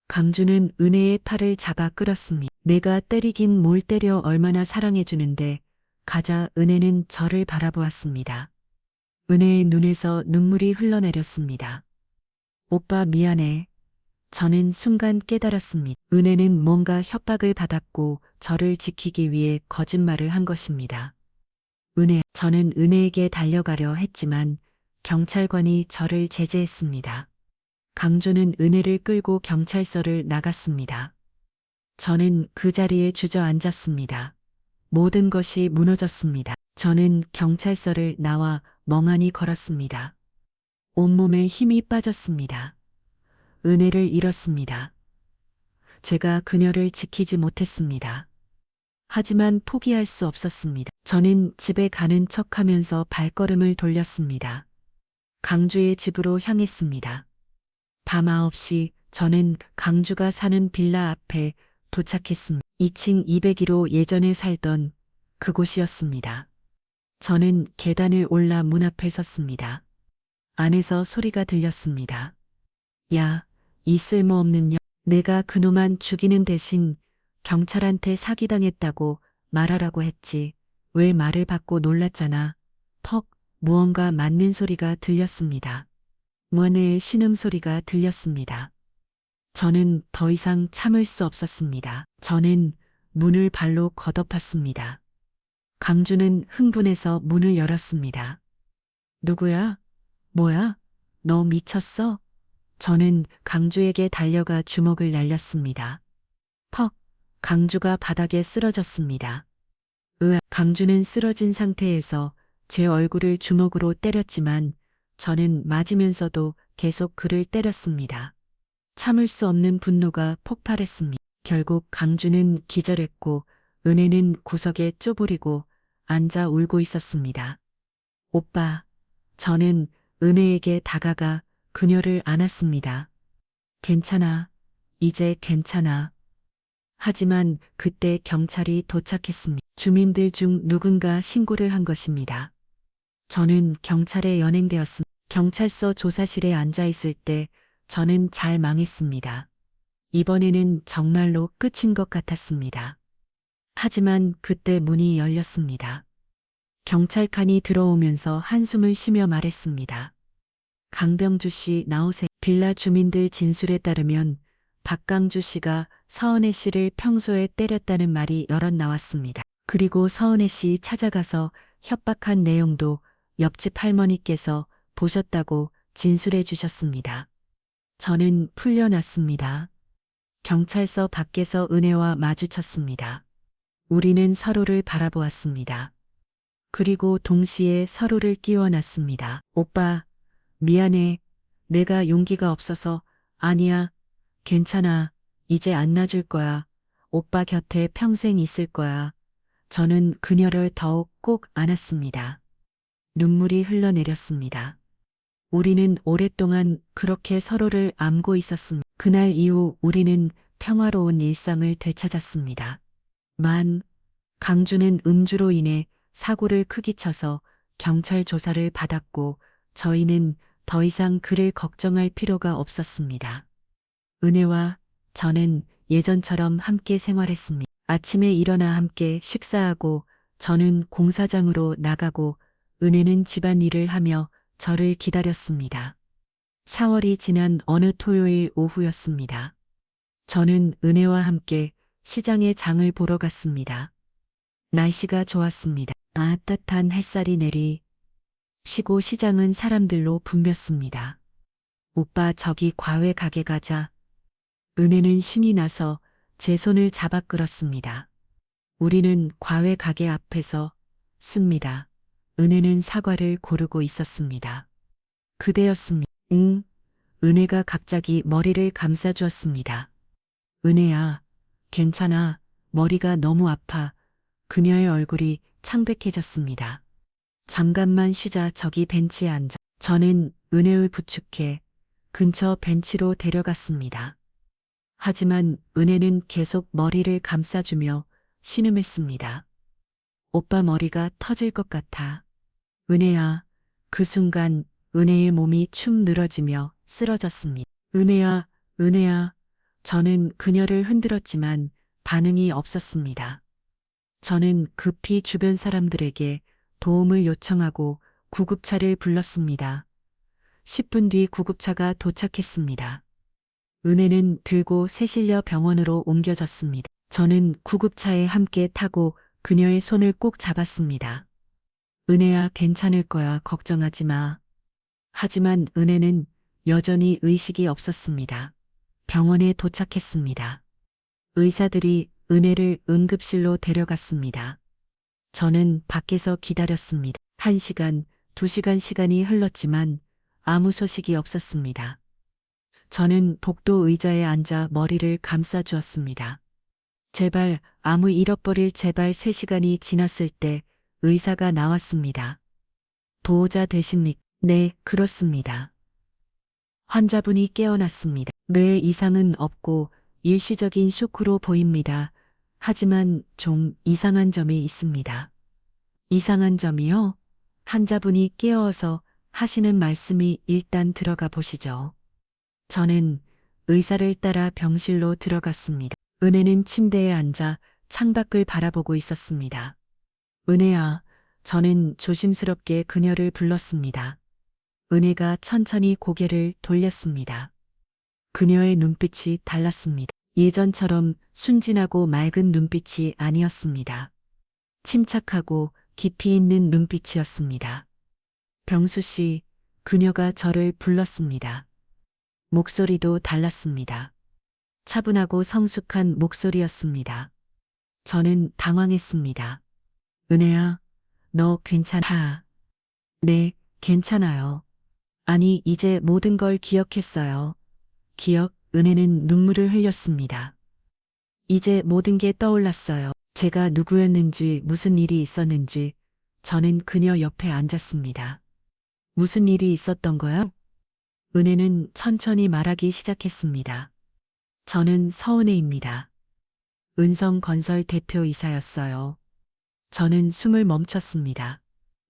강주는 은혜의 팔을 잡아 끌었습니다. 내가 때리긴 뭘 때려 얼마나 사랑해주는데. 가자. 은혜는 저를 바라보았습니다. 은혜의 눈에서 눈물이 흘러내렸습니다. 오빠 미안해. 저는 순간 깨달았습니다. 은혜는 뭔가 협박을 받았고 저를 지키기 위해 거짓말을 한 것입니다. 저는 은혜에게 달려가려 했지만 경찰관이 저를 제재했습니다. 강조는 은혜를 끌고 경찰서를 나갔습니다. 저는 그 자리에 주저앉았습니다. 모든 것이 무너졌습니다. 저는 경찰서를 나와 멍하니 걸었습니다. 온몸에 힘이 빠졌습니다. 은혜를 잃었습니다. 제가 그녀를 지키지 못했습니다. 하지만 포기할 수 없었습니다. 저는 집에 가는 척하면서 발걸음을 돌렸습니다. 강주의 집으로 향했습니다. 밤 9시 저는 강주가 사는 빌라 앞에 도착했습니다. 2층 201호 예전에 살던 그곳이었습니다. 저는 계단을 올라 문 앞에 섰습니다. 안에서 소리가 들렸습니다. 야, 이 쓸모없는 년. 내가 그놈만 죽이는 대신 경찰한테 사기당했다고 말하라고 했지. 왜 말을 받고 놀랐잖아. 퍽, 무언가 맞는 소리가 들렸습니다. 문의 신음소리가 들렸습니다. 저는 더 이상 참을 수 없었습니다. 저는 문을 발로 걷어팠습니다. 강주는 흥분해서 문을 열었습니다. 누구야? 뭐야? 너 미쳤어? 저는 강주에게 달려가 주먹을 날렸습니다. 퍽! 강주가 바닥에 쓰러졌습니다. 강주는 쓰러진 상태에서 제 얼굴을 주먹으로 때렸지만 저는 맞으면서도 계속 그를 때렸습니다. 참을 수 없는 분노가 폭발했습니다. 결국 강주는 기절했고 은혜는 구석에 쪼부리고 앉아 울고 있었습니다. 오빠, 저는 은혜에게 다가가 그녀를 안았습니다. 괜찮아. 이제 괜찮아. 하지만 그때 경찰이 도착했습니다. 주민들 중 누군가 신고를 한 것입니다. 저는 경찰에 연행되었습니다. 경찰서 조사실에 앉아 있을 때 저는 잘 망했습니다. 이번에는 정말로 끝인 것 같았습니다. 하지만 그때 문이 열렸습니다. 경찰관이 들어오면서 한숨을 쉬며 말했습니다. 강병주 씨 나오세요. 빌라 주민들 진술에 따르면 박강주 씨가 서은혜 씨를 평소에 때렸다는 말이 여럿 나왔습니다. 그리고 서은혜 씨 찾아가서 협박한 내용도 옆집 할머니께서 보셨다고 진술해 주셨습니다. 저는 풀려났습니다. 경찰서 밖에서 은혜와 마주쳤습니다. 우리는 서로를 바라보았습니다. 그리고 동시에 서로를 끼워놨습니다. 오빠, 미안해. 내가 용기가 없어서. 아니야. 괜찮아. 이제 안 놔줄 거야. 오빠 곁에 평생 있을 거야. 저는 그녀를 더욱 꼭 안았습니다. 눈물이 흘러내렸습니다. 우리는 오랫동안 그렇게 서로를 안고 있었습니다. 그날 이후 우리는 평화로운 일상을 되찾았습니다. 강주는 음주로 인해 사고를 크게 쳐서 경찰 조사를 받았고 저희는 더 이상 그를 걱정할 필요가 없었습니다. 은혜와 저는 예전처럼 함께 생활했습니다. 아침에 일어나 함께 식사하고 저는 공사장으로 나가고 은혜는 집안일을 하며 저를 기다렸습니다. 4월이 지난 어느 토요일 오후였습니다. 저는 은혜와 함께 시장에 장을 보러 갔습니다. 날씨가 좋았습니다. 따뜻한 햇살이 내리시고 시장은 사람들로 붐볐습니다. 오빠 저기 과외 가게 가자. 은혜는 신이 나서 제 손을 잡아 끌었습니다. 우리는 과외 가게 앞에서 씁니다. 은혜는 사과를 고르고 있었습니다. 그대였습니다. 응. 은혜가 갑자기 머리를 감싸주었습니다. 은혜야, 괜찮아. 머리가 너무 아파. 그녀의 얼굴이 창백해졌습니다. 잠깐만 쉬자. 저기 벤치에 앉아. 저는 은혜를 부축해 근처 벤치로 데려갔습니다. 하지만 은혜는 계속 머리를 감싸주며 신음했습니다. 오빠 머리가 터질 것 같아. 은혜야. 그 순간 은혜의 몸이 축 늘어지며 쓰러졌습니다. 은혜야, 은혜야. 저는 그녀를 흔들었지만 반응이 없었습니다. 저는 급히 주변 사람들에게 도움을 요청하고 구급차를 불렀습니다. 10분 뒤 구급차가 도착했습니다. 은혜는 들고 세실려 병원으로 옮겨졌습니다. 저는 구급차에 함께 타고 그녀의 손을 꼭 잡았습니다. 은혜야, 괜찮을 거야. 걱정하지 마. 하지만 은혜는 여전히 의식이 없었습니다. 병원에 도착했습니다. 의사들이 은혜를 응급실로 데려갔습니다. 저는 밖에서 기다렸습니다. 1시간, 2시간 시간이 흘렀지만 아무 소식이 없었습니다. 저는 복도 의자에 앉아 머리를 감싸주었습니다. 제발 아무 잃어버릴 제발 3시간이 지났을 때 의사가 나왔습니다. 보호자 되십니까? 네, 그렇습니다. 환자분이 깨어났습니다. 뇌에 이상은 없고 일시적인 쇼크로 보입니다. 하지만 좀 이상한 점이 있습니다. 이상한 점이요? 환자분이 깨어서 하시는 말씀이 일단 들어가 보시죠. 저는 의사를 따라 병실로 들어갔습니다. 은혜는 침대에 앉아 창밖을 바라보고 있었습니다. 은혜야, 저는 조심스럽게 그녀를 불렀습니다. 은혜가 천천히 고개를 돌렸습니다. 그녀의 눈빛이 달랐습니다. 예전처럼 순진하고 맑은 눈빛이 아니었습니다. 침착하고 깊이 있는 눈빛이었습니다. 병수 씨, 그녀가 저를 불렀습니다. 목소리도 달랐습니다. 차분하고 성숙한 목소리였습니다. 저는 당황했습니다. 은혜야, 너 괜찮아? 네, 괜찮아요. 아니, 이제 모든 걸 기억했어요. 기억, 은혜는 눈물을 흘렸습니다. 이제 모든 게 떠올랐어요. 제가 누구였는지, 무슨 일이 있었는지. 저는 그녀 옆에 앉았습니다. 무슨 일이 있었던 거야? 은혜는 천천히 말하기 시작했습니다. 저는 서은혜입니다. 은성건설 대표이사였어요. 저는 숨을 멈췄습니다.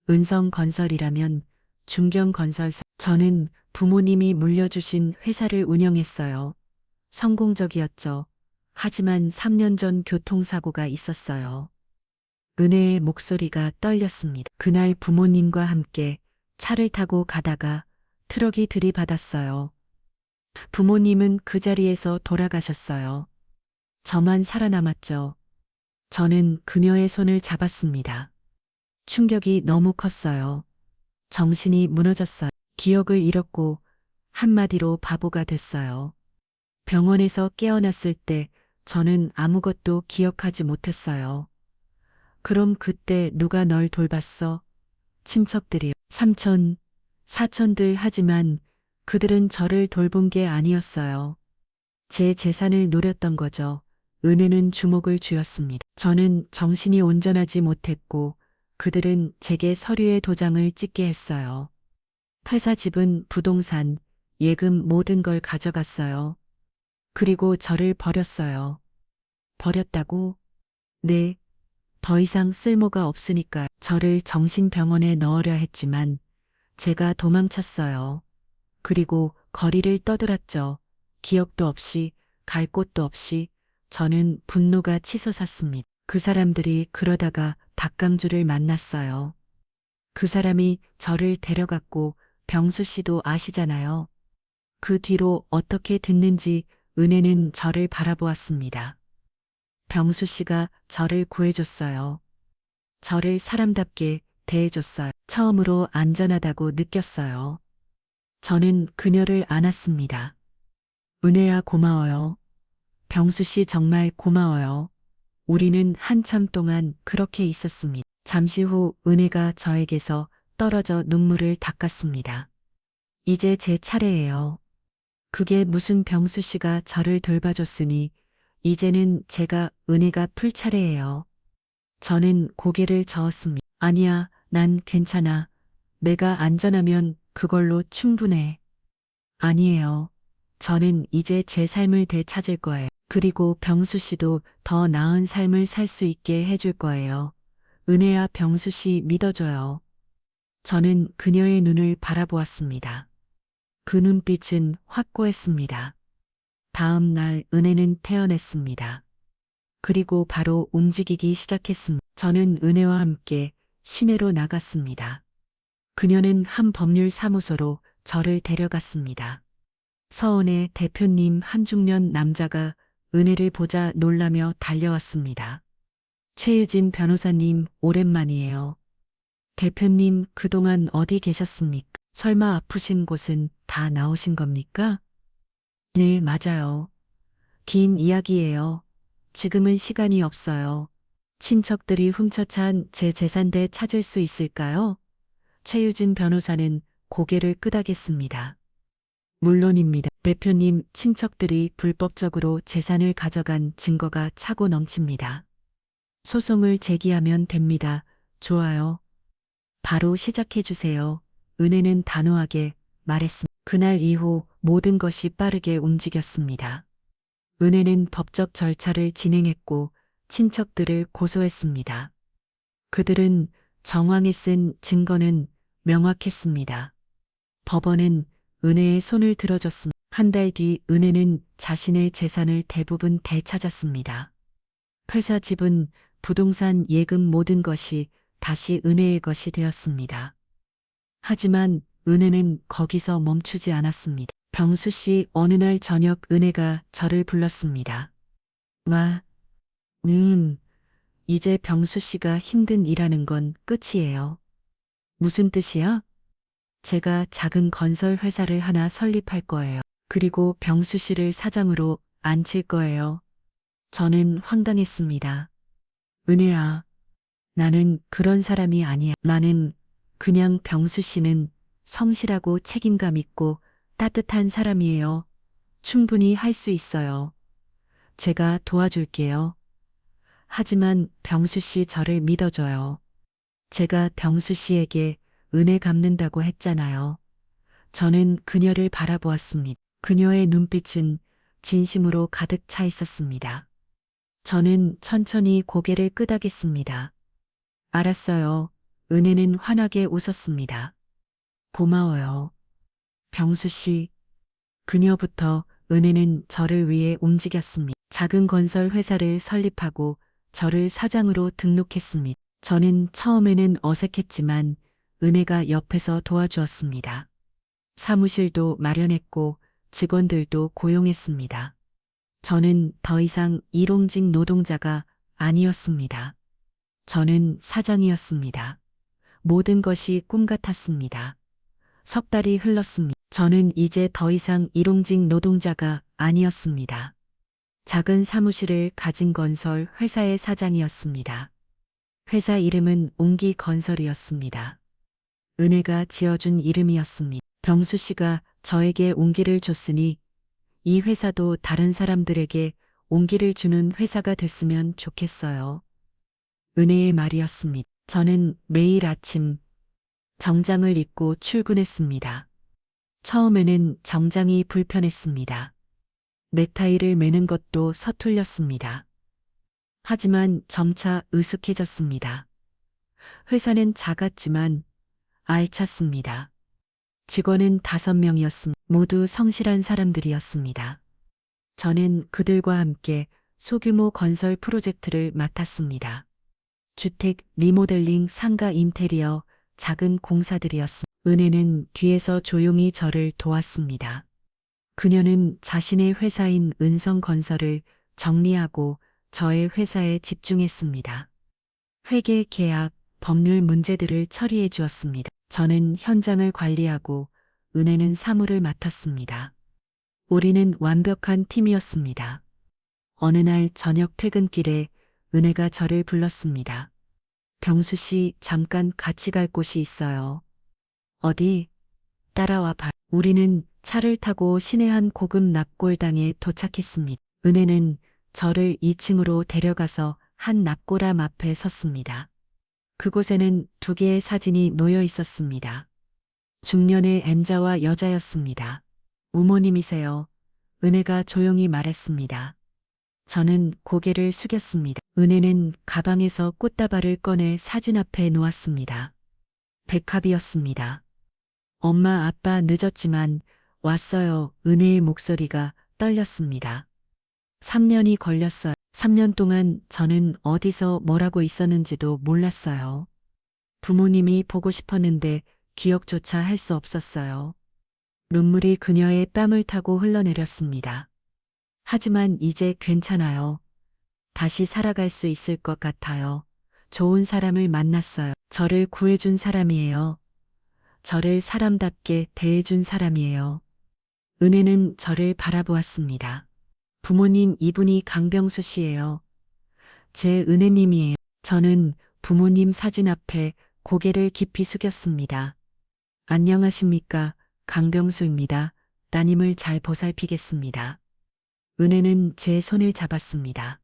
은성건설이라면 중경건설사. 저는 부모님이 물려주신 회사를 운영했어요. 성공적이었죠. 하지만 3년 전 교통사고가 있었어요. 은혜의 목소리가 떨렸습니다. 그날 부모님과 함께 차를 타고 가다가 트럭이 들이받았어요. 부모님은 그 자리에서 돌아가셨어요. 저만 살아남았죠. 저는 그녀의 손을 잡았습니다. 충격이 너무 컸어요. 정신이 무너졌어요. 기억을 잃었고 한마디로 바보가 됐어요. 병원에서 깨어났을 때 저는 아무것도 기억하지 못했어요. 그럼 그때 누가 널 돌봤어? 친척들이요. 삼촌, 사촌들 하지만 그들은 저를 돌본 게 아니었어요. 제 재산을 노렸던 거죠. 은혜는 주목을 쥐었습니다. 저는 정신이 온전하지 못했고 그들은 제게 서류에 도장을 찍게 했어요. 회사 집은 부동산, 예금 모든 걸 가져갔어요. 그리고 저를 버렸어요. 버렸다고? 네, 더 이상 쓸모가 없으니까 저를 정신병원에 넣으려 했지만 제가 도망쳤어요. 그리고 거리를 떠돌았죠. 기억도 없이, 갈 곳도 없이 저는 분노가 치솟았습니다. 그 사람들이 그러다가 박강주를 만났어요. 그 사람이 저를 데려갔고 병수 씨도 아시잖아요. 그 뒤로 어떻게 됐는지 은혜는 저를 바라보았습니다. 병수 씨가 저를 구해줬어요. 저를 사람답게 대해줬어요. 처음으로 안전하다고 느꼈어요. 저는 그녀를 안았습니다. 은혜야 고마워요. 병수 씨 정말 고마워요. 우리는 한참 동안 그렇게 있었습니다. 잠시 후 은혜가 저에게서 떨어져 눈물을 닦았습니다. 이제 제 차례예요. 그게 무슨 병수 씨가 저를 돌봐줬으니 이제는 제가 은혜가 풀 차례예요. 저는 고개를 저었습니다. 아니야, 난 괜찮아. 내가 안전하면 그걸로 충분해. 아니에요. 저는 이제 제 삶을 되찾을 거예요. 그리고 병수 씨도 더 나은 삶을 살 수 있게 해줄 거예요. 은혜야 병수 씨 믿어줘요. 저는 그녀의 눈을 바라보았습니다. 그 눈빛은 확고했습니다. 다음 날 은혜는 태어났습니다. 그리고 바로 움직이기 시작했습니다. 저는 은혜와 함께 시내로 나갔습니다. 그녀는 한 법률 사무소로 저를 데려갔습니다. 서원의 대표님 한 중년 남자가 은혜를 보자 놀라며 달려왔습니다. 최유진 변호사님 오랜만이에요. 대표님 그동안 어디 계셨습니까? 설마 아프신 곳은 다 나오신 겁니까? 네, 맞아요. 긴 이야기예요. 지금은 시간이 없어요. 친척들이 훔쳐찬 제 재산대 찾을 수 있을까요? 최유진 변호사는 고개를 끄덕였습니다. 물론입니다. 대표님, 친척들이 불법적으로 재산을 가져간 증거가 차고 넘칩니다. 소송을 제기하면 됩니다. 좋아요. 바로 시작해 주세요. 은혜는 단호하게 말했습니다. 그날 이후 모든 것이 빠르게 움직였습니다. 은혜는 법적 절차를 진행했고 친척들을 고소했습니다. 그들은 정황에 쓴 증거는 명확했습니다. 법원은 은혜의 손을 들어줬습니다. 한 달 뒤 은혜는 자신의 재산을 대부분 되찾았습니다. 회사 집은 부동산 예금 모든 것이 다시 은혜의 것이 되었습니다. 하지만 은혜는 거기서 멈추지 않았습니다. 병수 씨 어느 날 저녁 은혜가 저를 불렀습니다. 이제 병수 씨가 힘든 일하는 건 끝이에요. 무슨 뜻이야? 제가 작은 건설 회사를 하나 설립할 거예요. 그리고 병수 씨를 사장으로 앉힐 거예요. 저는 황당했습니다. 은혜야, 나는 그런 사람이 아니야. 나는 그냥 병수 씨는 성실하고 책임감 있고 따뜻한 사람이에요. 충분히 할 수 있어요. 제가 도와줄게요. 하지만 병수 씨 저를 믿어줘요. 제가 병수 씨에게 은혜 갚는다고 했잖아요. 저는 그녀를 바라보았습니다. 그녀의 눈빛은 진심으로 가득 차 있었습니다. 저는 천천히 고개를 끄덕였습니다. 알았어요. 은혜는 환하게 웃었습니다. 고마워요. 병수 씨, 그녀부터 은혜는 저를 위해 움직였습니다. 작은 건설 회사를 설립하고 저를 사장으로 등록했습니다. 저는 처음에는 어색했지만 은혜가 옆에서 도와주었습니다. 사무실도 마련했고 직원들도 고용했습니다. 저는 더 이상 일용직 노동자가 아니었습니다. 저는 사장이었습니다. 모든 것이 꿈 같았습니다. 석 달이 흘렀습니다. 저는 이제 더 이상 일용직 노동자가 아니었습니다. 작은 사무실을 가진 건설 회사의 사장이었습니다. 회사 이름은 옹기건설이었습니다. 은혜가 지어준 이름이었습니다. 병수 씨가 저에게 옹기를 줬으니 이 회사도 다른 사람들에게 옹기를 주는 회사가 됐으면 좋겠어요. 은혜의 말이었습니다. 저는 매일 아침 정장을 입고 출근했습니다. 처음에는 정장이 불편했습니다. 넥타이를 매는 것도 서툴렸습니다. 하지만 점차 으슥해졌습니다. 회사는 작았지만 알찼습니다. 직원은 5명이었습니다. 모두 성실한 사람들이었습니다. 저는 그들과 함께 소규모 건설 프로젝트를 맡았습니다. 주택 리모델링, 상가 인테리어, 작은 공사들이었습니다. 은혜는 뒤에서 조용히 저를 도왔습니다. 그녀는 자신의 회사인 은성건설을 정리하고 저의 회사에 집중했습니다. 회계, 계약, 법률 문제들을 처리해 주었습니다. 저는 현장을 관리하고 은혜는 사무를 맡았습니다. 우리는 완벽한 팀이었습니다. 어느 날 저녁 퇴근길에 은혜가 저를 불렀습니다. 병수 씨, 잠깐 같이 갈 곳이 있어요. 어디? 따라와 봐. 우리는 차를 타고 시내 한 고급 납골당에 도착했습니다. 은혜는 저를 2층으로 데려가서 한 납골함 앞에 섰습니다. 그곳에는 2개의 사진이 놓여 있었습니다. 중년의 M자와 여자였습니다. 부모님이세요. 은혜가 조용히 말했습니다. 저는 고개를 숙였습니다. 은혜는 가방에서 꽃다발을 꺼내 사진 앞에 놓았습니다. 백합이었습니다. 엄마, 아빠 늦었지만 왔어요. 은혜의 목소리가 떨렸습니다. 3년이 걸렸어요. 3년 동안 저는 어디서 뭐라고 있었는지도 몰랐어요. 부모님이 보고 싶었는데 기억조차 할 수 없었어요. 눈물이 그녀의 뺨을 타고 흘러내렸습니다. 하지만 이제 괜찮아요. 다시 살아갈 수 있을 것 같아요. 좋은 사람을 만났어요. 저를 구해준 사람이에요. 저를 사람답게 대해준 사람이에요. 은혜는 저를 바라보았습니다. 부모님, 이분이 강병수 씨예요. 제 은혜님이에요. 저는 부모님 사진 앞에 고개를 깊이 숙였습니다. 안녕하십니까. 강병수입니다. 따님을 잘 보살피겠습니다. 은혜는 제 손을 잡았습니다.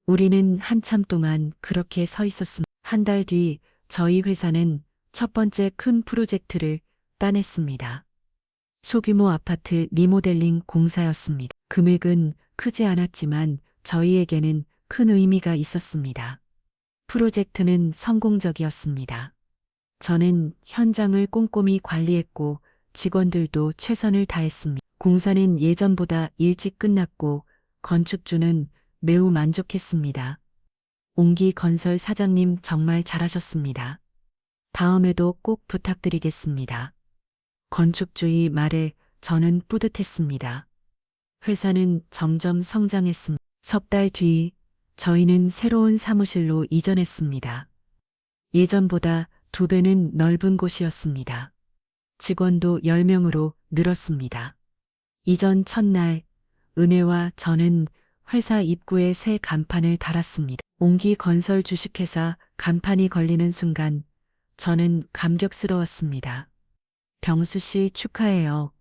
우리는 한참 동안 그렇게 서 있었습니다. 한 달 뒤 저희 회사는 첫 번째 큰 프로젝트를 따냈습니다. 소규모 아파트 리모델링 공사였습니다. 금액은 크지 않았지만 저희에게는 큰 의미가 있었습니다. 프로젝트는 성공적이었습니다. 저는 현장을 꼼꼼히 관리했고 직원들도 최선을 다했습니다. 공사는 예전보다 일찍 끝났고 건축주는 매우 만족했습니다. 옹기 건설 사장님 정말 잘하셨습니다. 다음에도 꼭 부탁드리겠습니다. 건축주의 말에 저는 뿌듯했습니다. 회사는 점점 성장했습니다. 석 달 뒤 저희는 새로운 사무실로 이전했습니다. 예전보다 2배는 넓은 곳이었습니다. 직원도 10명으로 늘었습니다. 이전 첫날 은혜와 저는 회사 입구에 새 간판을 달았습니다. 옹기 건설 주식회사 간판이 걸리는 순간 저는 감격스러웠습니다. 병수 씨 축하해요.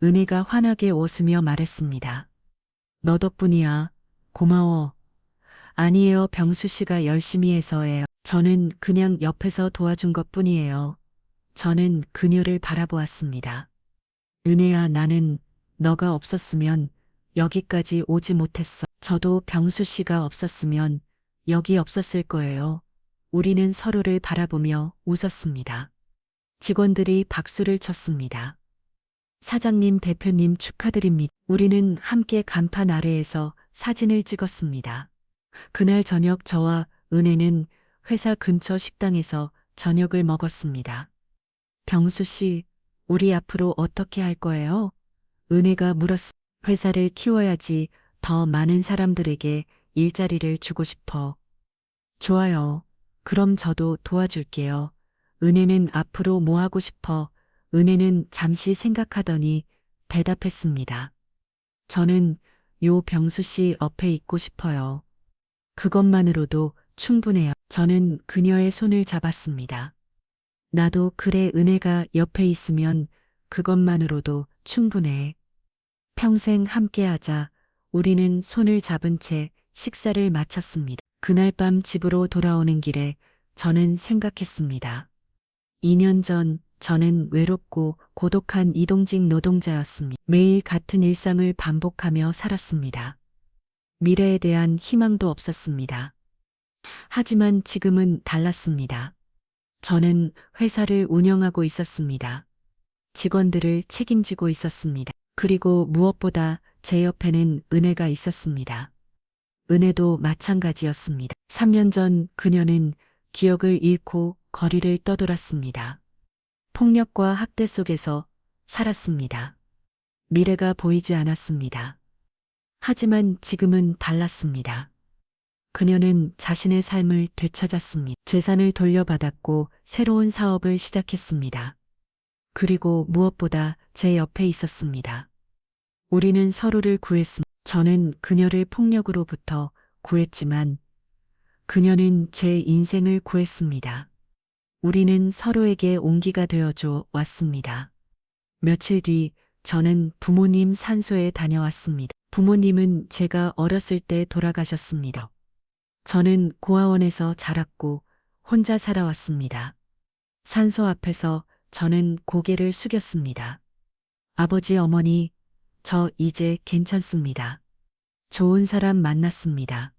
은혜가 환하게 웃으며 말했습니다. 너 덕분이야. 고마워. 아니에요. 병수 씨가 열심히 해서예요. 저는 그냥 옆에서 도와준 것뿐이에요. 저는 그녀를 바라보았습니다. 은혜야, 나는 너가 없었으면 여기까지 오지 못했어. 저도 병수 씨가 없었으면 여기 없었을 거예요. 우리는 서로를 바라보며 웃었습니다. 직원들이 박수를 쳤습니다. 사장님, 대표님 축하드립니다. 우리는 함께 간판 아래에서 사진을 찍었습니다. 그날 저녁 저와 은혜는 회사 근처 식당에서 저녁을 먹었습니다. 병수 씨, 우리 앞으로 어떻게 할 거예요? 은혜가 물었습니다. 회사를 키워야지 더 많은 사람들에게 일자리를 주고 싶어. 좋아요. 그럼 저도 도와줄게요. 은혜는 앞으로 뭐 하고 싶어? 은혜는 잠시 생각하더니 대답했습니다. 저는 요 병수 씨 옆에 있고 싶어요. 그것만으로도 충분해요. 저는 그녀의 손을 잡았습니다. 나도 그래, 은혜가 옆에 있으면 그것만으로도 충분해. 평생 함께하자. 우리는 손을 잡은 채 식사를 마쳤습니다. 그날 밤 집으로 돌아오는 길에 저는 생각했습니다. 2년 전 저는 외롭고 고독한 이동직 노동자였습니다. 매일 같은 일상을 반복하며 살았습니다. 미래에 대한 희망도 없었습니다. 하지만 지금은 달랐습니다. 저는 회사를 운영하고 있었습니다. 직원들을 책임지고 있었습니다. 그리고 무엇보다 제 옆에는 은혜가 있었습니다. 은혜도 마찬가지였습니다. 3년 전 그녀는 기억을 잃고 거리를 떠돌았습니다. 폭력과 학대 속에서 살았습니다. 미래가 보이지 않았습니다. 하지만 지금은 달랐습니다. 그녀는 자신의 삶을 되찾았습니다. 재산을 돌려받았고 새로운 사업을 시작했습니다. 그리고 무엇보다 제 옆에 있었습니다. 우리는 서로를 구했습니다. 저는 그녀를 폭력으로부터 구했지만 그녀는 제 인생을 구했습니다. 우리는 서로에게 온기가 되어줘 왔습니다. 며칠 뒤 저는 부모님 산소에 다녀왔습니다. 부모님은 제가 어렸을 때 돌아가셨습니다. 저는 고아원에서 자랐고 혼자 살아왔습니다. 산소 앞에서 저는 고개를 숙였습니다. 아버지, 어머니, 저 이제 괜찮습니다. 좋은 사람 만났습니다.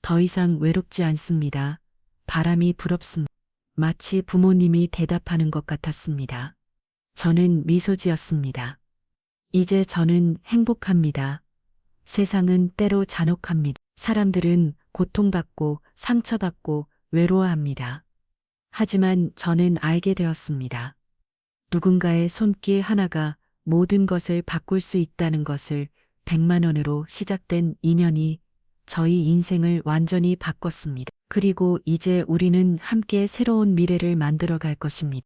더 이상 외롭지 않습니다. 바람이 부럽습니다. 마치 부모님이 대답하는 것 같았습니다. 저는 미소 지었습니다. 이제 저는 행복합니다. 세상은 때로 잔혹합니다. 사람들은 고통받고 상처받고 외로워합니다. 하지만 저는 알게 되었습니다. 누군가의 손길 하나가 모든 것을 바꿀 수 있다는 것을 100만 원으로 시작된 인연이 저희 인생을 완전히 바꿨습니다. 그리고 이제 우리는 함께 새로운 미래를 만들어 갈 것입니다.